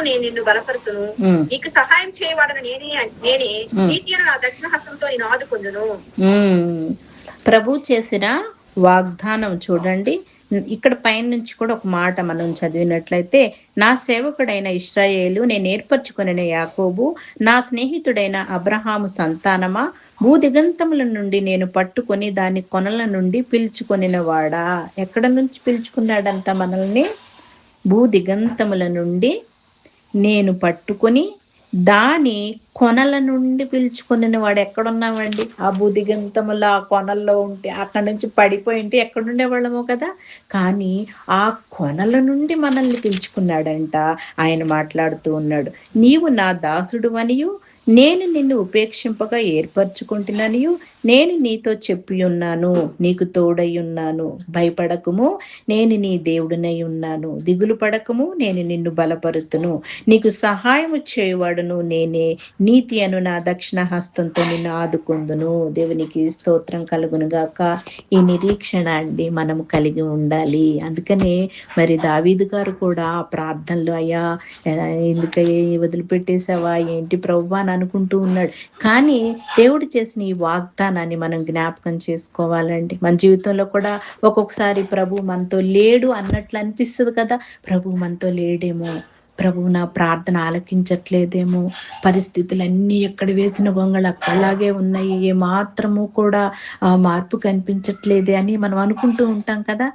నేను నిన్ను బలపరుతును. నీకు సహాయం చేయవాడను నేనే. నీతి అయిన నా దక్షిణ హస్తంతో నేను ఆదుకొందును. ప్రభు చేసిన వాగ్దానం చూడండి. ఇక్కడ పైన నుంచి కూడా ఒక మాట మనం చదివినట్లయితే, నా సేవకుడైన ఇశ్రాయేలు, నేను ఏర్పరచుకొనిన యాకోబు, నా స్నేహితుడైన అబ్రహాము సంతానమా, భూదిగంతముల నుండి నేను పట్టుకొని దాని కొనల నుండి పిలుచుకొనిన వాడా. ఎక్కడ నుంచి పిలుచుకున్నాడంట మనల్ని? భూదిగంతముల నుండి నేను పట్టుకొని దాని కొనల నుండి పిలుచుకుని వాడు. ఎక్కడున్నామండి? ఆ భూదిగంతముల ఆ కొనల్లో ఉంటే, అక్కడి నుంచి పడిపోయి ఉంటే ఎక్కడుండేవాళ్ళము కదా. కానీ ఆ కొనల నుండి మనల్ని పిలుచుకున్నాడంట. ఆయన మాట్లాడుతూ ఉన్నాడు, నీవు నా దాసుడు అనియు, నేను నిన్ను ఉపేక్షింపగా ఏర్పరచుకుంటున్నానియు, నేను నీతో చెప్పి ఉన్నాను, నీకు తోడై ఉన్నాను. భయపడకుము, నేను నీ దేవుడినై ఉన్నాను. దిగులు పడకము, నేను నిన్ను బలపరుతును. నీకు సహాయము చేయవాడును నేనే. నీతి అను నా దక్షిణ హస్తంతో నిన్ను ఆదుకొందును. దేవునికి స్తోత్రం కలుగును గాక. ఈ నిరీక్షణ అండి మనం కలిగి ఉండాలి. అందుకనే మరి దావీదు గారు కూడా ప్రార్థనలో, అయ్యా ఎందుకయ్యా వదిలిపెట్టేసావా ఏంటి ప్రభువా అని అనుకుంటూ ఉన్నాడు. కానీ దేవుడు చేసిన ఈ వాగ్దానాన్ని మనం జ్ఞాపకం చేసుకోవాలండి. మన జీవితంలో కూడా ఒక్కొక్కసారి ప్రభు మనతో లేడు అన్నట్లు అనిపిస్తుంది కదా. ప్రభు మనతో లేడేమో, ప్రభు నా ప్రార్థన ఆలకించట్లేదేమో, పరిస్థితులన్నీ ఎక్కడ వేసిన గొంగళ అక్కడలాగే ఉన్నాయి, ఏ మాత్రము కూడా మార్పు కనిపించట్లేదే అని మనం అనుకుంటూ ఉంటాం కదా.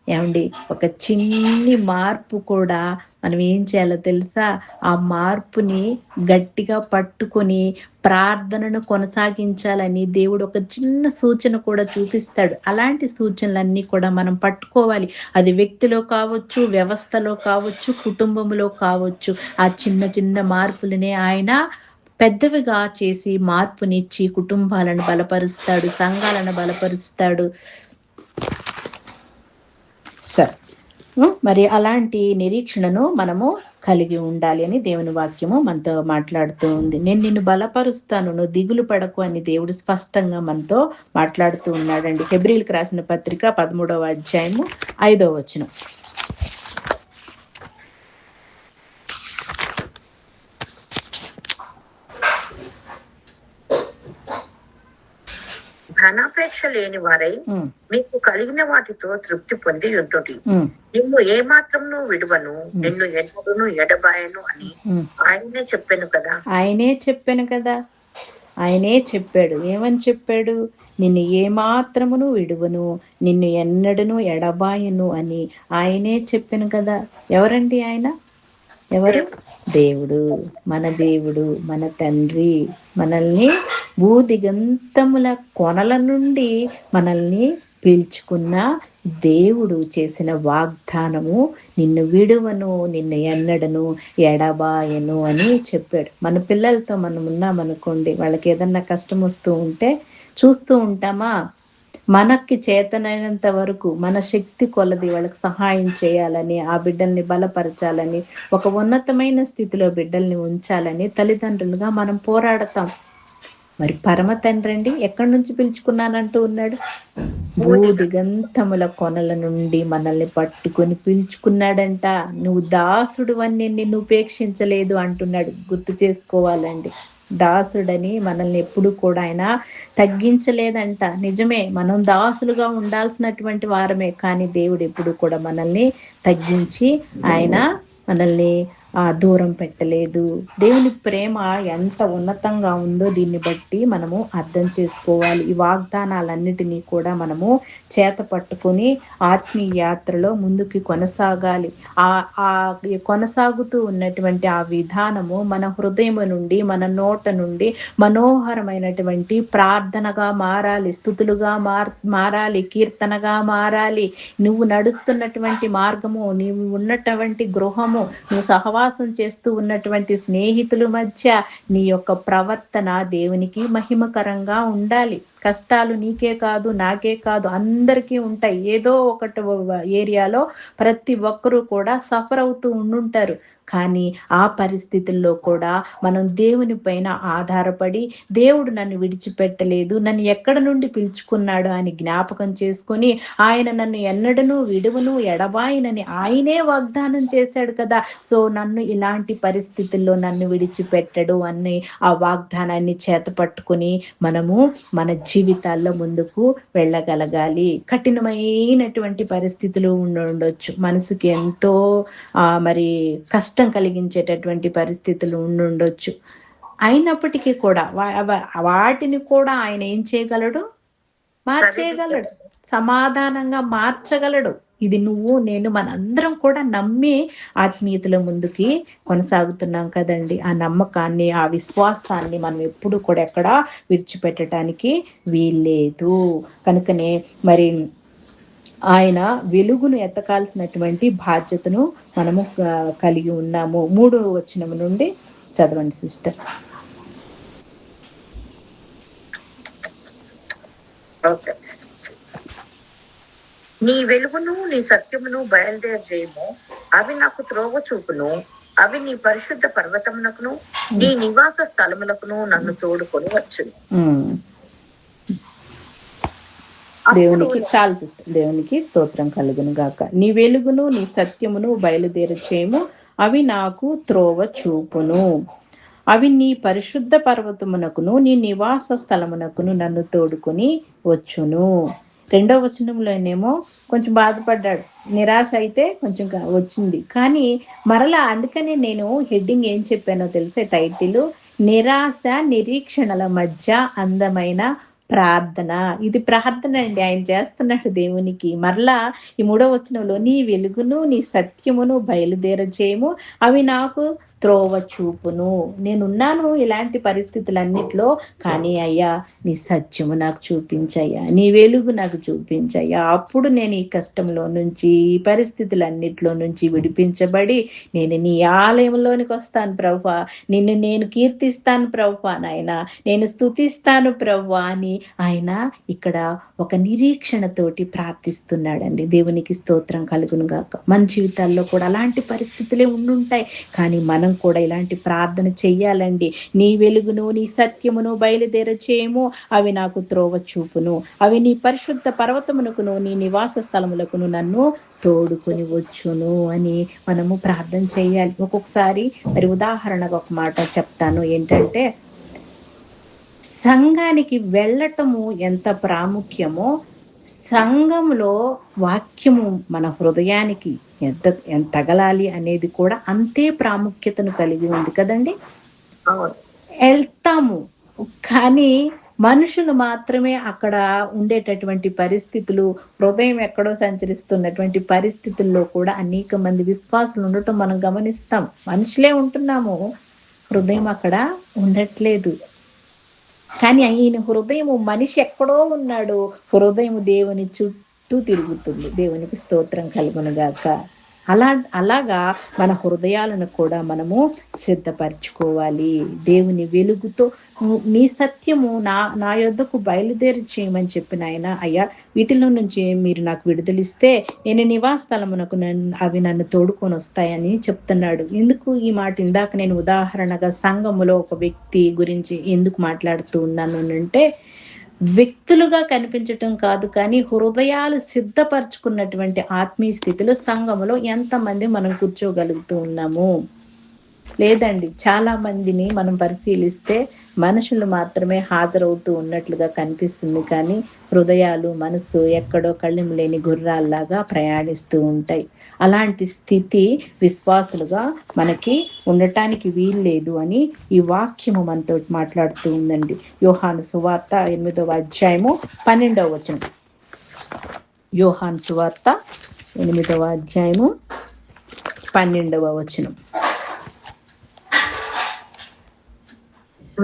ఏమండి, ఒక చిన్ని మార్పు కూడా మనం ఏం చేయాలో తెలుసా? ఆ మార్పుని గట్టిగా పట్టుకొని ప్రార్థనను కొనసాగించాలని దేవుడు ఒక చిన్న సూచన కూడా చూపిస్తాడు. అలాంటి సూచనలన్నీ కూడా మనం పట్టుకోవాలి. అది వ్యక్తిలో కావచ్చు, వ్యవస్థలో కావచ్చు, కుటుంబంలో కావచ్చు. ఆ చిన్న చిన్న మార్పులనే ఆయన పెద్దవిగా చేసి మార్పునిచ్చి కుటుంబాలను బలపరుస్తాడు, సంఘాలను బలపరుస్తాడు. మరి అలాంటి నిరీక్షణను మనము కలిగి ఉండాలి అని దేవుని వాక్యము మనతో మాట్లాడుతూ ఉంది. నేను నిన్ను బలపరుస్తాను, నువ్వు దిగులు పడకు అని దేవుడు స్పష్టంగా మనతో మాట్లాడుతూ ఉన్నాడండి. హెబ్రీయులకు రాసిన పత్రిక 13వ అధ్యాయము 5వ వచనం. ధనాపేక్ష లేని వారై మీకు కలిగిన వాటితో తృప్తి పొంది ఉంటుడి. నిన్ను ఏ మాత్రమును విడువను, నిన్ను ఎన్నడూను ఎడబాయను అని ఆయనే చెప్పాను కదా. ఆయనే చెప్పాడు. ఏమని చెప్పాడు? నిన్ను ఏ మాత్రమును విడువను, నిన్ను ఎన్నడను ఎడబాయను అని ఆయనే చెప్పాను కదా. ఎవరండి ఆయన? ఎవరు? దేవుడు, మన దేవుడు, మన తండ్రి. మనల్ని భూదిగంతముల కొనల నుండి మనల్ని పీల్చుకున్న దేవుడు చేసిన వాగ్దానము, నిన్ను విడువను, నిన్ను ఎన్నడను ఎడబాయను అని చెప్పాడు. మన పిల్లలతో మనం ఉన్నామనుకోండి, వాళ్ళకి ఏదన్నా కష్టం వస్తూ ఉంటే చూస్తూ ఉంటామా? మనకి చేతనైనంత వరకు మన శక్తి కొలది వాళ్ళకి సహాయం చేయాలని, ఆ బిడ్డల్ని బలపరచాలని, ఒక ఉన్నతమైన స్థితిలో బిడ్డల్ని ఉంచాలని తల్లిదండ్రులుగా మనం పోరాడతాం. మరి పరమ తండ్రి అండి ఎక్కడి నుంచి పిలుచుకున్నానంటూ ఉన్నాడు? భూదిగంతముల కొనల నుండి మనల్ని పట్టుకొని పిలుచుకున్నాడంట. నువ్వు దాసుడు అని నిన్ను ఉపేక్షించలేదు అంటున్నాడు. గుర్తు చేసుకోవాలండి. దాసుడని మనల్ని ఎప్పుడు కూడా ఆయన తగ్గించలేదంట. నిజమే, మనం దాసులుగా ఉండాల్సినటువంటి వారమే, కానీ దేవుడు ఎప్పుడు కూడా మనల్ని తగ్గించి ఆయన మనల్ని దూరం పెట్టలేదు. దేవుని ప్రేమ ఎంత ఉన్నతంగా ఉందో దీన్ని బట్టి మనము అర్థం చేసుకోవాలి. ఈ వాగ్దానాలన్నిటినీ కూడా మనము చేత పట్టుకొని ఆత్మీయ యాత్రలో ముందుకు కొనసాగాలి. ఆ కొనసాగుతూ ఉన్నటువంటి ఆ విధానము మన హృదయం నుండి, మన నోట నుండి మనోహరమైనటువంటి ప్రార్థనగా మారాలి, స్తుతులుగా మారాలి, కీర్తనగా మారాలి. నువ్వు నడుస్తున్నటువంటి మార్గము, నీవు ఉన్నటువంటి గృహము, నువ్వు సహవాసం చేస్తూ ఉన్నటువంటి స్నేహితుల మధ్య నీ యొక్క ప్రవర్తన దేవునికి మహిమకరంగా ఉండాలి. కష్టాలు నీకే కాదు, నాకే కాదు, అందరికీ ఉంటాయి. ఏదో ఒకటి ఏరియాలో ప్రతి ఒక్కరూ కూడా సఫర్ అవుతూ ఉండుంటారు. కానీ ఆ పరిస్థితుల్లో కూడా మనం దేవుని పైన ఆధారపడి, దేవుడు నన్ను విడిచిపెట్టలేదు, నన్ను ఎక్కడ నుండి పిలుచుకున్నాడు అని జ్ఞాపకం చేసుకొని, ఆయన నన్ను ఎన్నడను విడువను ఎడబాయనని ఆయనే వాగ్దానం చేశాడు కదా. సో నన్ను ఇలాంటి పరిస్థితుల్లో నన్ను విడిచిపెట్టడు అని ఆ వాగ్దానాన్ని చేత పట్టుకుని మనము మన జీవితాల్లో ముందుకు వెళ్ళగలగాలి. కఠినమైనటువంటి పరిస్థితులు ఉండొచ్చు, మనసుకి ఎంతో మరి కష్టం కలిగించేటటువంటి పరిస్థితులు ఉండొచ్చు. అయినప్పటికీ కూడా వాటిని కూడా ఆయన ఏం చేయగలడు? మార్చేయగలడు, సమాధానంగా మార్చగలడు. ఇది నువ్వు నేను మనందరం కూడా నమ్మి ఆత్మీయతలో ముందుకి కొనసాగుతున్నాం కదండి. ఆ నమ్మకాన్ని, ఆ విశ్వాసాన్ని మనం ఎప్పుడు కూడా ఎక్కడ విడిచిపెట్టడానికి వీల్లేదు. కనుకనే మరి ఆయన వెలుగును ఎత్తకాల్సినటువంటి బాధ్యతను మనము కలిగి ఉన్నాము. 3వ వచనం నుండి చదవండి సిస్టర్. నీ వెలుగును నీ సత్యమును బయలుదేరజేయము, అవి నాకు త్రోవ చూపును, అవి నీ పరిశుద్ధ పర్వతమునకును నీ నివాస స్థలములకును నన్ను తోడుకొని వచ్చును. దేవునికి చాలు సిస్టర్, దేవునికి స్తోత్రం కలుగును గాక. నీ వెలుగును నీ సత్యమును బయలుదేరచేయము, అవి నాకు త్రోవ చూపును, అవి నీ పరిశుద్ధ పర్వతమునకును నీ నివాస స్థలమునకును నన్ను తోడుకొని వచ్చును. 2వ వచనంలోనేమో కొంచెం బాధపడ్డాడు, నిరాశ అయితే కొంచెం వచ్చింది. కానీ మరలా అందుకనే నేను హెడ్డింగ్ ఏం చెప్పానో తెలిసే, టైటిల్ నిరాశ నిరీక్షణల మధ్య అందమైన ప్రార్థన. ఇది ప్రార్థన అండి, ఆయన చేస్తున్నాడు దేవునికి. మరలా ఈ 3వ వచనంలో నీ వెలుగును నీ సత్యమును బయలుదేరచేయము, అవి నాకు త్రోవ చూపును. నేనున్నాను ఇలాంటి పరిస్థితులన్నిట్లో, కానీ అయ్యా నీ సత్యము నాకు చూపించయ్యా, నీ వెలుగు నాకు చూపించయ్యా. అప్పుడు నేను ఈ కష్టంలో నుంచి, ఈ పరిస్థితులన్నిట్లో నుంచి విడిపించబడి నేను నీ ఆలయంలోనికి వస్తాను ప్రభువా, నిన్ను నేను కీర్తిస్తాను ప్రభువా, నాయన నేను స్తుతిస్తాను ప్రభువా అని ఆయన ఇక్కడ ఒక నిరీక్షణతోటి ప్రార్థిస్తున్నాడండి. దేవునికి స్తోత్రం కలుగును గాక. మన జీవితాల్లో కూడా అలాంటి పరిస్థితులే ఉండుంటాయి, కానీ మనం కూడా ఇలాంటి ప్రార్థన చెయ్యాలండి. నీ వెలుగును నీ సత్యమును బయలుదేరచేయము, అవి నాకు త్రోవ చూపును, అవి నీ పరిశుద్ధ పర్వతమునకును నీ నివాస స్థలములకును నన్ను తోడుకొని వచ్చును అని మనము ప్రార్థన చేయాలి. ఒక్కొక్కసారి మరి ఉదాహరణగా ఒక మాట చెప్తాను. ఏంటంటే, సంఘానికి వెళ్ళటము ఎంత ప్రాముఖ్యమో, సంఘంలో వాక్యము మన హృదయానికి ఎంత తగలాలి అనేది కూడా అంతే ప్రాముఖ్యతను కలిగి ఉంది కదండి. వెళ్తాము, కానీ మనుషులు మాత్రమే అక్కడ ఉండేటటువంటి పరిస్థితులు, హృదయం ఎక్కడో సంచరిస్తున్నటువంటి పరిస్థితుల్లో కూడా అనేక మంది విశ్వాసులు ఉండటం మనం గమనిస్తాం. మనుషులే ఉంటున్నాము, హృదయం అక్కడ ఉండట్లేదు. కానీ ఆయన హృదయము, మనిషి ఎక్కడో ఉన్నాడు, హృదయం దేవుని చుట్టూ తిరుగుతుంది. దేవునికి స్తోత్రం కలుగునుగాక. అలాగా మన హృదయాలను కూడా మనము సిద్ధపరచుకోవాలి. దేవుని వెలుగుతో నీ సత్యము నా యొద్దకు బయలుదేరి చేయమని చెప్పిన ఆయన, అయ్యా వీటిలో నుంచి మీరు నాకు విడుదలిస్తే నేను నివాస స్థలమునకు అవి నన్ను తోడుకొని వస్తాయని చెప్తున్నాడు. ఎందుకు ఈ మాట ఇందాక నేను ఉదాహరణగా సంఘములో ఒక వ్యక్తి గురించి ఎందుకు మాట్లాడుతూ ఉన్నాను అంటే, వ్యక్తులుగా కనిపించటం కాదు, కానీ హృదయాలు సిద్ధపరచుకున్నటువంటి ఆత్మీయ స్థితిలో సంఘములో ఎంతమంది మనం కూర్చోగలుగుతూ ఉన్నాము? లేదండి. చాలా మందిని మనం పరిశీలిస్తే మనుషులు మాత్రమే హాజరవుతూ ఉన్నట్లుగా కనిపిస్తుంది, కానీ హృదయాలు, మనసు ఎక్కడో కళ్ళెం లేని గుర్రాల్లాగా ప్రయాణిస్తూ ఉంటాయి. అలాంటి స్థితి విశ్వాసులుగా మనకి ఉండటానికి వీల్లేదు అని ఈ వాక్యము మనతో మాట్లాడుతూ ఉందండి. యోహాను సువార్త 8వ అధ్యాయము 12వ వచనం. యోహాను సువార్త 8వ అధ్యాయము 12వ వచనం.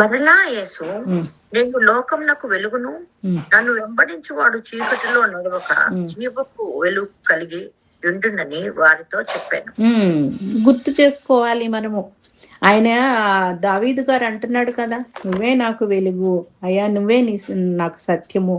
మరలా యేసు, నేను లోకమునకు వెలుగును, నన్ను వెంబడించువాడు చీకటిలో నడవక జీవపు వెలుగు కలిగి ఉండునని వారితో చెప్పాను. గుర్తు చేసుకోవాలి మనము. ఆయన దావీదు గారు అంటున్నాడు కదా, నువ్వే నాకు వెలుగు అయ్యా, నువ్వే నాకు సత్యము,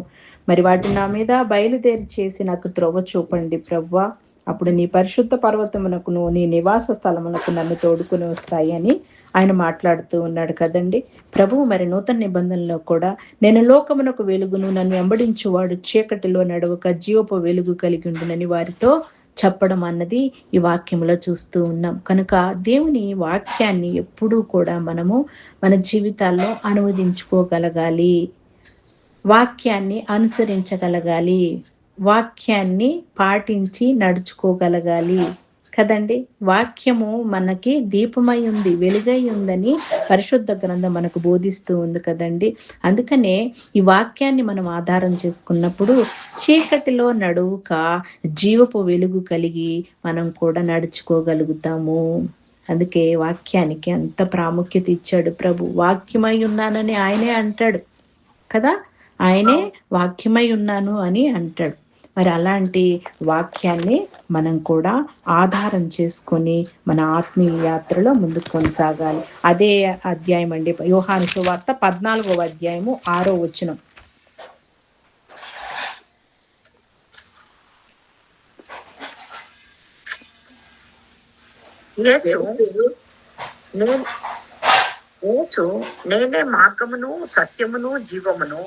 మరి వాటి నా మీద బయలుదేరి చేసి నాకు త్రోవ చూపండి ప్రభువా, అప్పుడు నీ పరిశుద్ధ పర్వతమునకు నీ నివాస స్థలమునకు నన్ను తోడుకుని వస్తాయి అని ఆయన మాట్లాడుతూ ఉన్నాడు కదండి. ప్రభువు మరి నూతన నిబంధనలో కూడా నేను లోకమునకు వెలుగును, నన్ను వెంబడించువాడు చీకటిలో నడవక జీవపు వెలుగు కలిగి ఉండునని వారితో చెప్పడం అన్నది ఈ వాక్యంలో చూస్తూ ఉన్నాం. కనుక దేవుని వాక్యాన్ని ఎప్పుడూ కూడా మనము మన జీవితాల్లో అనువదించుకోగలగాలి, వాక్యాన్ని అనుసరించగలగాలి, వాక్యాన్ని పాటించి నడుచుకోగలగాలి కదండి. వాక్యము మనకి దీపమై ఉంది, వెలుగై ఉందని పరిశుద్ధ గ్రంథం మనకు బోధిస్తూ ఉంది కదండి. అందుకనే ఈ వాక్యాన్ని మనం ఆధారం చేసుకున్నప్పుడు చీకటిలో నడువుక జీవపు వెలుగు కలిగి మనం కూడా నడుచుకోగలుగుతాము. అందుకే వాక్యానికి అంత ప్రాముఖ్యత ఇచ్చాడు ప్రభు. వాక్యమై ఉన్నానని ఆయనే అంటాడు కదా, ఆయనే వాక్యమై ఉన్నాను అని అంటాడు. మరి అలాంటి వాక్యాన్ని మనం కూడా ఆధారం చేసుకొని మన ఆత్మీయ యాత్రలో ముందుకు కొనసాగాలి. అదే అధ్యాయం అండి, యోహాను సువార్త 14వ అధ్యాయము 6వ వచనం. నేనే మార్గమును సత్యమును జీవమును,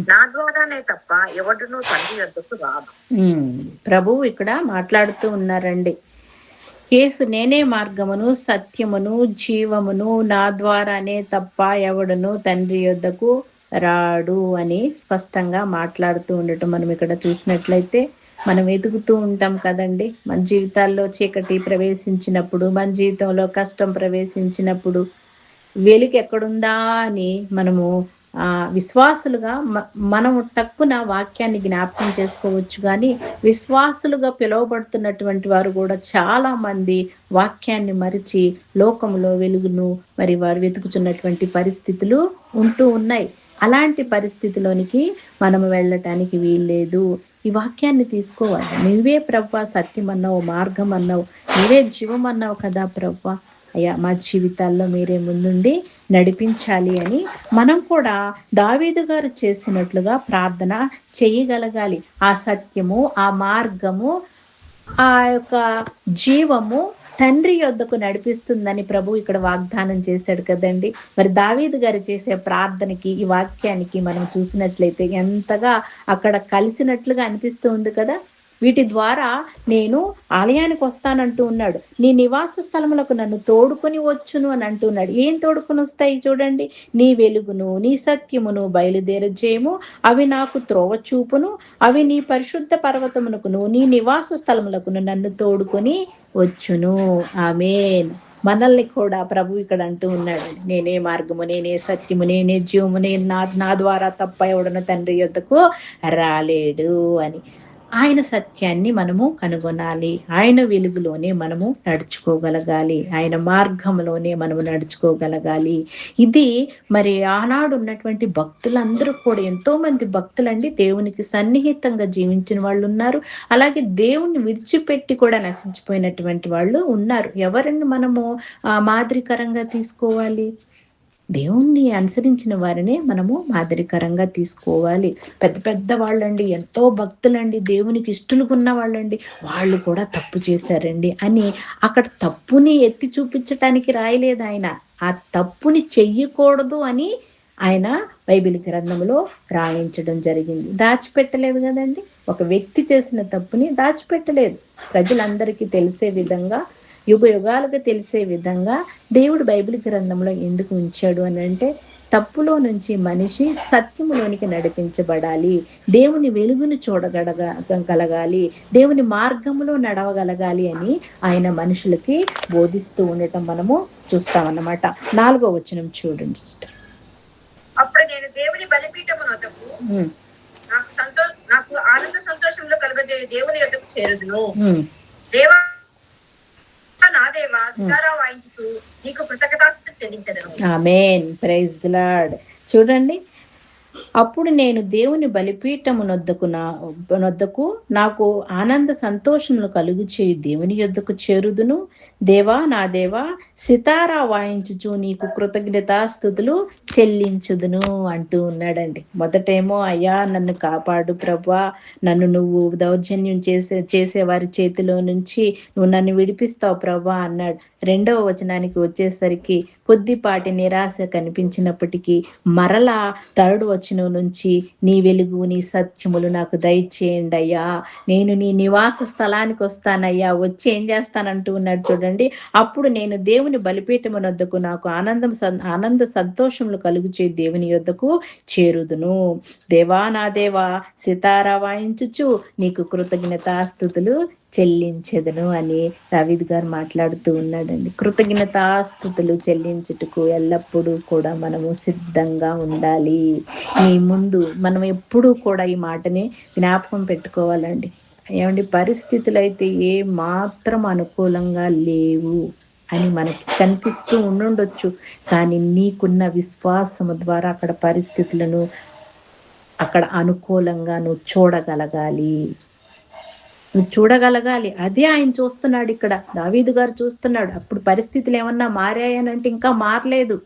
నా ద్వారానే తప్ప ఎవడును తండ్రి వద్దకు రాదు. ప్రభువు ఇక్కడ మాట్లాడుతూ ఉన్నారండి. యేసు నేనే మార్గమును సత్యమును జీవమును, నా ద్వారానే తప్ప ఎవడును తండ్రి వద్దకు రాడు అని స్పష్టంగా మాట్లాడుతూ ఉండటం మనం ఇక్కడ చూసినట్లయితే మనం ఎదుగుతూ ఉంటాం కదండి. మన జీవితాల్లో చీకటి ప్రవేశించినప్పుడు, మన జీవితంలో కష్టం ప్రవేశించినప్పుడు వెలుగు ఎక్కడుందా అని మనము విశ్వాసులుగా మనము టక్కున వాక్యాన్ని జ్ఞాపకం చేసుకోవచ్చు. కానీ విశ్వాసులుగా పిలువబడుతున్నటువంటి వారు కూడా చాలా మంది వాక్యాన్ని మరిచి లోకంలో వెలుగును మరి వారు వెతుకుతున్నటువంటి పరిస్థితులు ఉంటూ ఉన్నాయి. అలాంటి పరిస్థితిలోనికి మనము వెళ్ళటానికి వీల్లేదు. ఈ వాక్యాన్ని తీసుకోవాలి. నువ్వే ప్రభువా సత్యం అన్నావు, మార్గం అన్నావు, నువ్వే జీవం అన్నావు కదా ప్రభువా, అయ్యా మా జీవితాల్లో మీరే ముందుండి నడిపించాలి అని మనం కూడా దావీదు గారు చేసినట్లుగా ప్రార్థన చేయగలగాలి. ఆ సత్యము, ఆ మార్గము, ఆ యొక్క జీవము తండ్రి యొద్దకు నడిపిస్తుందని ప్రభు ఇక్కడ వాగ్దానం చేశాడు కదండి. మరి దావీదు గారు చేసే ప్రార్థనకి ఈ వాక్యానికి మనం చూసినట్లయితే ఎంతగా అక్కడ కలిసినట్లుగా అనిపిస్తూ ఉంది కదా. వీటి ద్వారా నేను ఆలయానికి వస్తానంటూ ఉన్నాడు, నీ నివాస స్థలములకు నన్ను తోడుకొని వచ్చును అని అంటున్నాడు. ఏం తోడుకొని వస్తాయి చూడండి, నీ వెలుగును నీ సత్యమును బయలుదేరజేయము, అవి నాకు త్రోవ చూపును, అవి నీ పరిశుద్ధ పర్వతమునకును నీ నివాస స్థలములకును నన్ను తోడుకొని వచ్చును. ఆమేన్. మనల్ని కూడా ప్రభు ఇక్కడ అంటూ ఉన్నాడు, నేనే మార్గము, నేనే సత్యము, నేనే జీవము, నేను నా ద్వారా తప్ప ఎవడన తండ్రి యొద్దకు రాలేడు అని. ఆయన సత్యాన్ని మనము కనుగొనాలి, ఆయన వెలుగులోనే మనము నడుచుకోగలగాలి, ఆయన మార్గంలోనే మనము నడుచుకోగలగాలి. ఇది మరి ఆనాడు ఉన్నటువంటి భక్తులందరూ కూడా, ఎంతో మంది భక్తులండి దేవునికి సన్నిహితంగా జీవించిన వాళ్ళు ఉన్నారు, అలాగే దేవుణ్ణి విడిచిపెట్టి కూడా నశించిపోయినటువంటి వాళ్ళు ఉన్నారు. ఎవరిని మనము మాదిరికరంగా తీసుకోవాలి? దేవుణ్ణి అనుసరించిన వారినే మనము మాదిరికరంగా తీసుకోవాలి. పెద్ద పెద్ద వాళ్ళండి, ఎంతో భక్తులండి, దేవునికి ఇష్టలుగా ఉన్న వాళ్ళండి, వాళ్ళు కూడా తప్పు చేశారండి అని అక్కడ తప్పుని ఎత్తి చూపించటానికి రాయలేదు ఆయన. ఆ తప్పుని చెయ్యకూడదు అని ఆయన బైబిల్ గ్రంథంలో రాయించడం జరిగింది. దాచిపెట్టలేదు కదండి. ఒక వ్యక్తి చేసిన తప్పుని దాచిపెట్టలేదు, ప్రజలందరికీ తెలిసే విధంగా, యుగ యుగాలుగా తెలిసే విధంగా దేవుడు బైబిల్ గ్రంథంలో ఎందుకు ఉంచాడు అని అంటే, తప్పులో నుంచి మనిషి సత్యములోనికి నడిపించబడాలి, దేవుని వెలుగును చూడగలగాలి, దేవుని మార్గంలో నడవగలగాలి అని ఆయన మనుషులకి బోధిస్తూ ఉండటం మనము చూస్తామన్నమాట. 4వ వచనం చూడండి సిస్టర్. అప్పుడు నేను దేవుని బలిపీఠమునొద్దకు నాకు ఆనంద సంతోషంలో కలుగజేయ దేవుని యొద్దకు చేరుదును. దేవా నా దేవా, సితారా వాయించుచు నీకు కృతజ్ఞతాస్తుతులు చెల్లించెదను. ఆమేన్, ప్రైజ్ ది లార్డ్. చూడండి, అప్పుడు నేను దేవుని బలిపీఠము నొద్దకు నాకు ఆనంద సంతోషములు కలుగు చేయు దేవుని యొద్దకు చేరుదును. దేవా నా దేవా, సితారా వాయించుచు నీకు కృతజ్ఞతాస్తుతులు చెల్లించుదును అంటూ ఉన్నాడండి. మొదటేమో, అయ్యా నన్ను కాపాడు ప్రభా, నన్ను నువ్వు దౌర్జన్యం చేసే వారి చేతిలో నుంచి నువ్వు నన్ను విడిపిస్తావు ప్రభా అన్నాడు. 2వ వచనానికి వచ్చేసరికి కొద్దిపాటి నిరాశ కనిపించినప్పటికీ మరలా 3rd వచనం నుంచి, నీ వెలుగు నీ సత్యములు నాకు దయచేయండి అయ్యా, నేను నీ నివాస స్థలానికి వస్తానయ్యా, వచ్చి ఏం చేస్తానంటూ ఉన్నాడు చూడండి. అప్పుడు నేను దేవుని బలిపీఠమునొద్దకు నాకు ఆనంద సంతోషములు కలుగుచే దేవుని యొద్దకు చేరుదును. దేవా నా దేవా, సితారా వాయించుచు నీకు కృతజ్ఞతాస్తుతులు చెల్లించెదను అని దావీదు గారు మాట్లాడుతూ ఉన్నాడండి. కృతజ్ఞతాస్తుతులు చెల్లించుటకు ఎల్లప్పుడూ కూడా మనము సిద్ధంగా ఉండాలి. నీ ముందు మనం ఎప్పుడూ కూడా ఈ మాటని జ్ఞాపకం పెట్టుకోవాలండి. ఏమండి, పరిస్థితులు అయితే ఏ మాత్రం అనుకూలంగా లేవు అని మనకి కనిపిస్తూ ఉండుండొచ్చు, కానీ నీకున్న విశ్వాసము ద్వారా అక్కడ పరిస్థితులను అక్కడ అనుకూలంగా నువ్వు చూడగలగాలి. అదే ఆయన చూస్తున్నాడు ఇక్కడ, దావీదు గారు చూస్తున్నాడు. అప్పుడు పరిస్థితులు ఏమన్నా మారాయనంటే ఇంకా మారలేదు,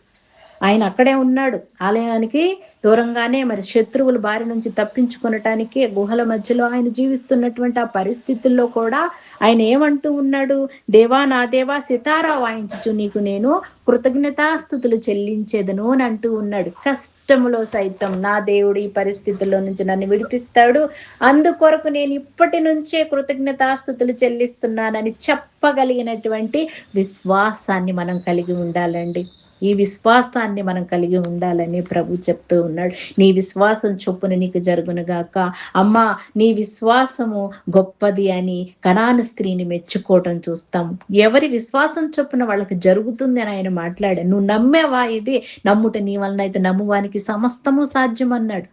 ఆయన అక్కడే ఉన్నాడు. ఆలయానికి దూరంగానే మరి శత్రువుల బారి నుంచి తప్పించుకొనటానికి గుహల మధ్యలో ఆయన జీవిస్తున్నటువంటి ఆ పరిస్థితుల్లో కూడా ఆయన ఏమంటూ ఉన్నాడు? దేవా నా దేవా, సితారా వాయించుచు నీకు నేను కృతజ్ఞతాస్తుతులు చెల్లించేదను అని అంటూ ఉన్నాడు. కష్టములో సైతం నా దేవుడు ఈ పరిస్థితుల్లో నుంచి నన్ను విడిపిస్తాడు, అందుకొరకు నేను ఇప్పటి నుంచే కృతజ్ఞతాస్తుతులు చెల్లిస్తున్నానని చెప్పగలిగినటువంటి విశ్వాసాన్ని మనం కలిగి ఉండాలండి. ఈ విశ్వాసాన్ని మనం కలిగి ఉండాలని ప్రభు చెప్తూ ఉన్నాడు. నీ విశ్వాసం చొప్పున నీకు జరుగునుగాక. అమ్మా, నీ విశ్వాసము గొప్పది అని కనాను స్త్రీని మెచ్చుకోవటం చూస్తాం. ఎవరి విశ్వాసం చొప్పున వాళ్ళకి జరుగుతుంది అని ఆయన మాట్లాడాడు. నువ్వు నమ్మేవా? ఇది నమ్ముట నీ వలన అయితే నమ్మువానికి సమస్తము సాధ్యం అన్నాడు.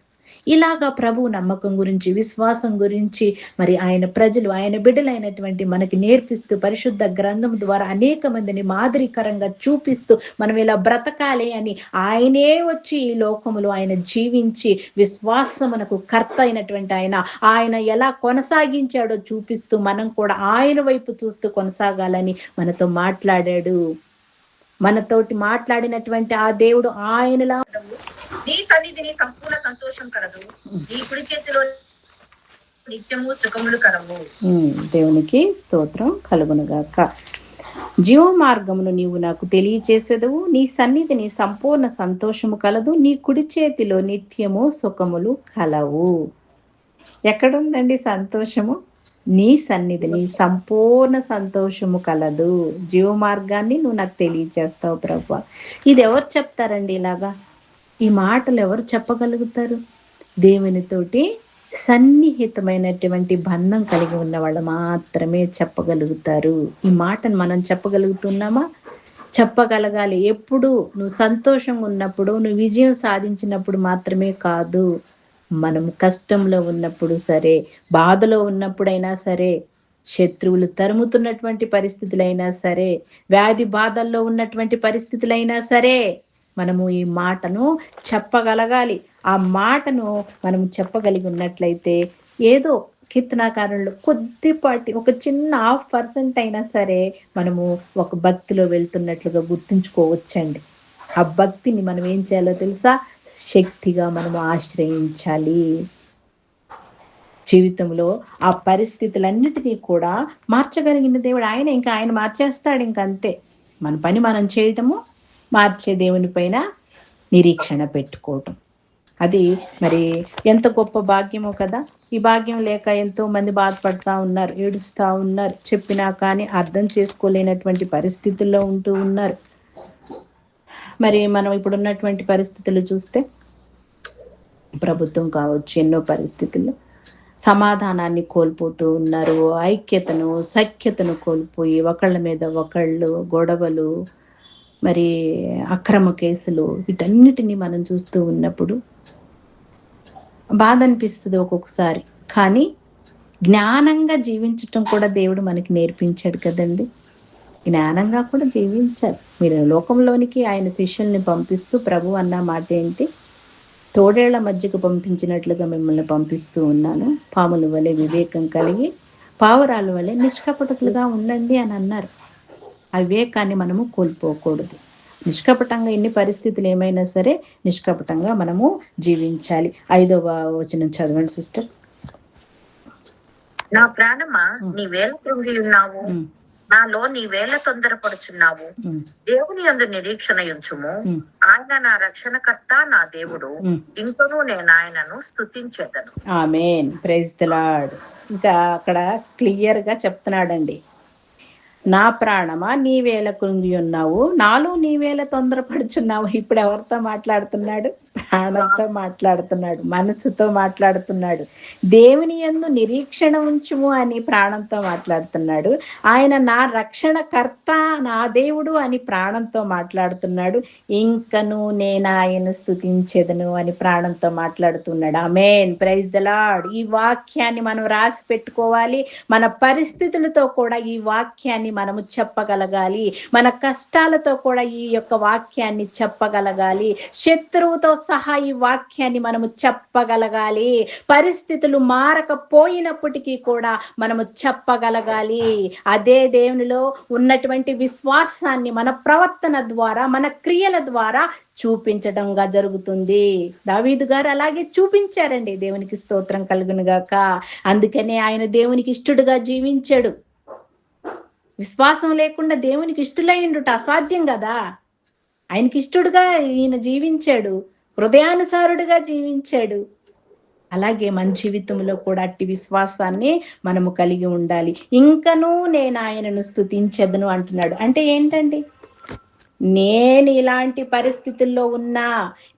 ఇలాగా ప్రభు నమ్మకం గురించి, విశ్వాసం గురించి మరి ఆయన ప్రజలు, ఆయన బిడ్డలైనటువంటి మనకి నేర్పిస్తూ, పరిశుద్ధ గ్రంథం ద్వారా అనేక మందిని మాదిరికరంగా చూపిస్తూ మనం ఇలా బ్రతకాలి అని ఆయనే వచ్చి ఈ లోకములో ఆయన జీవించి విశ్వాసమునకు కర్త అయినటువంటి ఆయన ఎలా కొనసాగించాడో చూపిస్తూ మనం కూడా ఆయన వైపు చూస్తూ కొనసాగాలని మనతో మాట్లాడాడు. మనతోటి మాట్లాడినటువంటి ఆ దేవుడు ఆయనలా, నీ సన్నిధిని సంపూర్ణ సంతోషం కలదు, నీ కుడి చేతిలో నిత్యము సుఖములు కలవు. దేవునికి స్తోత్రం కలుగునుగాక. జీవ మార్గమును నీవు నాకు తెలియచేసేదవు, నీ సన్నిధిని సంపూర్ణ సంతోషము కలదు, నీ కుడి చేతిలో నిత్యము సుఖములు కలవు. ఎక్కడుందండి సంతోషము? నీ సన్నిధిని సంపూర్ణ సంతోషము కలదు. జీవ మార్గాన్ని నువ్వు నాకు తెలియచేస్తావు ప్రభువా. ఇది ఎవరు చెప్తారండి? ఇలాగా ఈ మాటలు ఎవరు చెప్పగలుగుతారు? దేవునితోటి సన్నిహితమైనటువంటి బంధం కలిగి ఉన్న వాళ్ళు మాత్రమే చెప్పగలుగుతారు. ఈ మాటను మనం చెప్పగలుగుతున్నామా? చెప్పగలగాలి. ఎప్పుడు నువ్వు సంతోషంగా ఉన్నప్పుడు, నువ్వు విజయం సాధించినప్పుడు మాత్రమే కాదు, మనం కష్టంలో ఉన్నప్పుడు సరే, బాధలో ఉన్నప్పుడైనా సరే, శత్రువులు తరుముతున్నటువంటి పరిస్థితులైనా సరే, వ్యాధి బాధల్లో ఉన్నటువంటి పరిస్థితులైనా సరే, మనము ఈ మాటను చెప్పగలగాలి. ఆ మాటను మనం చెప్పగలిగి ఉన్నట్లయితే ఏదో కీర్తనాకారుల్లో కొద్దిపాటి ఒక చిన్న 0.5% అయినా సరే మనము ఒక భక్తిలో వెళ్తున్నట్లుగా గుర్తుంచుకోవచ్చండి. ఆ భక్తిని మనం ఏం చేయాలో తెలుసా? శక్తిగా మనము ఆశ్రయించాలి. జీవితంలో ఆ పరిస్థితులన్నిటినీ కూడా మార్చగలిగిన దేవుడు ఆయన. ఇంకా ఆయన మార్చేస్తాడు. ఇంకంతే. మన పని మనం చేయటము, మార్చే దేవుని పైన నిరీక్షణ పెట్టుకోవటం. అది మరి ఎంత గొప్ప భాగ్యమో కదా. ఈ భాగ్యం లేక ఎంతో మంది బాధపడతా ఉన్నారు, ఏడుస్తూ ఉన్నారు, చెప్పినా కానీ అర్థం చేసుకోలేనటువంటి పరిస్థితుల్లో ఉంటూ ఉన్నారు. మరి మనం ఇప్పుడు ఉన్నటువంటి పరిస్థితులు చూస్తే, ప్రభుత్వం కావచ్చు, ఎన్నో పరిస్థితుల్లో సమాధానాన్ని కోల్పోతూ ఉన్నారు. ఐక్యతను, సఖ్యతను కోల్పోయి ఒకళ్ళ మీద ఒకళ్ళు గొడవలు, మరి అక్రమ కేసులు, వీటన్నిటిని మనం చూస్తూ ఉన్నప్పుడు బాధ అనిపిస్తుంది ఒక్కొక్కసారి. కానీ జ్ఞానంగా జీవించటం కూడా దేవుడు మనకి నేర్పించాడు కదండి. జ్ఞానంగా కూడా జీవించాలి. మీరు లోకంలోనికి ఆయన శిష్యుల్ని పంపిస్తూ ప్రభు అన్న మాట ఏంటి? తోడేళ్ల మధ్యకు పంపించినట్లుగా మిమ్మల్ని పంపిస్తూ ఉన్నాను, పాముల వలె వివేకం కలిగి పావురాల వలె నిష్కపటకులుగా ఉండండి అని అన్నారు. ఆ వివేకాన్ని మనము కోల్పోకూడదు. నిష్కపటంగా ఎన్ని పరిస్థితులు ఏమైనా సరే నిష్కపటంగా మనము జీవించాలి. 5వ వచనం చదవండి సిస్టర్. నా ప్రాణమా నీవేళ కృంగి ఉన్నావు, నాలో నీవేళ తొందరపడుచున్నావు. దేవుని యందు నిరీక్షణ ఉంచుము, ఆయన నా రక్షణకర్త, నా దేవుడు, ఇంకనూ నేను ఆయనను స్తుతించేదను. ఆమేన్. Praise the Lord. ఇంకా అక్కడ క్లియర్ గా చెప్తున్నాడండి. నా ప్రాణమా నీవేళ కృంగి ఉన్నావు, నాలో నీవేళ తొందరపడుచున్నావు. ఇప్పుడు ఎవరితో మాట్లాడుతున్నాడు? ప్రాణంతో మాట్లాడుతున్నాడు, మనసుతో మాట్లాడుతున్నాడు. దేవుని యందు నిరీక్షణ ఉంచుము అని ప్రాణంతో మాట్లాడుతున్నాడు. ఆయన నా రక్షణకర్త, నా దేవుడు అని ప్రాణంతో మాట్లాడుతున్నాడు. ఇంకను నేను ఆయన స్తుతించెదను అని ప్రాణంతో మాట్లాడుతున్నాడు. ఆమేన్. Praise the Lord. ఈ వాక్యాన్ని మనం రాసి పెట్టుకోవాలి. మన పరిస్థితులతో కూడా ఈ వాక్యాన్ని మనము చెప్పగలగాలి. మన కష్టాలతో కూడా ఈ యొక్క వాక్యాన్ని చెప్పగలగాలి. శత్రువుతో సహా ఈ వాక్యాన్ని మనము చెప్పగలగాలి. పరిస్థితులు మారకపోయినప్పటికీ కూడా మనము చెప్పగలగాలి. అదే దేవునిలో ఉన్నటువంటి విశ్వాసాన్ని మన ప్రవర్తన ద్వారా, మన క్రియల ద్వారా చూపించడంగా జరుగుతుంది. దావీదు గారు అలాగే చూపించారండి. దేవునికి స్తోత్రం కలుగును గాక. అందుకనే ఆయన దేవునికి ఇష్టడుగా జీవించాడు. విశ్వాసం లేకుండా దేవునికి ఇష్టలయ్యుండుట అసాధ్యం కదా. ఆయనకి ఇష్టడుగా ఈయన జీవించాడు, హృదయానుసారుడుగా జీవించాడు. అలాగే మన జీవితంలో కూడా అట్టి విశ్వాసాన్ని మనము కలిగి ఉండాలి. ఇంకనూ నేను ఆయనను స్తుతించెదను అంటున్నాడు. అంటే ఏంటండి? నేను ఇలాంటి పరిస్థితుల్లో ఉన్నా,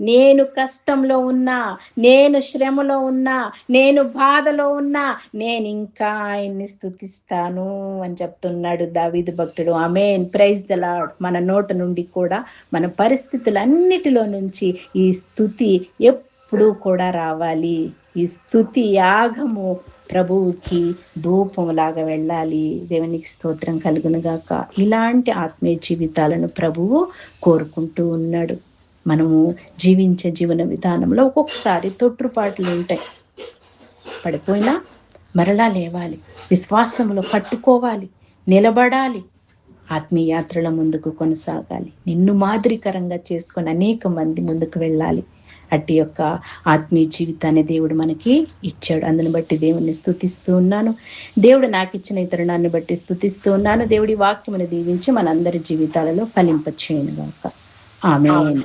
నేను కష్టంలో ఉన్నా, నేను శ్రమలో ఉన్నా, నేను బాధలో ఉన్నా, నేను ఇంకా ఆయన్ని స్తుతిస్తాను అని చెప్తున్నాడు దావీదు భక్తుడు. ఆమేన్. Praise the Lord. మన నోట నుండి కూడా మన పరిస్థితులన్నిటిలో నుంచి ఈ స్తుతి ఎప్పుడూ కూడా రావాలి. ఈ స్తుతి యాగము ప్రభువుకి ధూపంలాగా వెళ్ళాలి. దేవునికి స్తోత్రం కలుగునుగాక. ఇలాంటి ఆత్మీయ జీవితాలను ప్రభువు కోరుకుంటూ ఉన్నాడు. మనము జీవించే జీవన విధానంలో ఒక్కొక్కసారి తొట్టుపాట్లు ఉంటాయి. పడిపోయినా మరలా లేవాలి, విశ్వాసంలో కట్టుకోవాలి, నిలబడాలి, ఆత్మీయ యాత్రల ముందుకు కొనసాగాలి. నిన్ను మాదిరికరంగా చేసుకొని అనేక మంది ముందుకు వెళ్ళాలి. అట్టి యొక్క ఆత్మీయ జీవితాన్ని దేవుడు మనకి ఇచ్చాడు. అందుని బట్టి దేవుడిని స్తుతిస్తూ ఉన్నాను. దేవుడు నాకు ఇచ్చిన ఈ తరుణాన్ని బట్టి స్తుతిస్తూ ఉన్నాను. దేవుడి వాక్యమును దీవించి మనందరి జీవితాలలో ఫలింపచేయును గాక. ఆమేన్.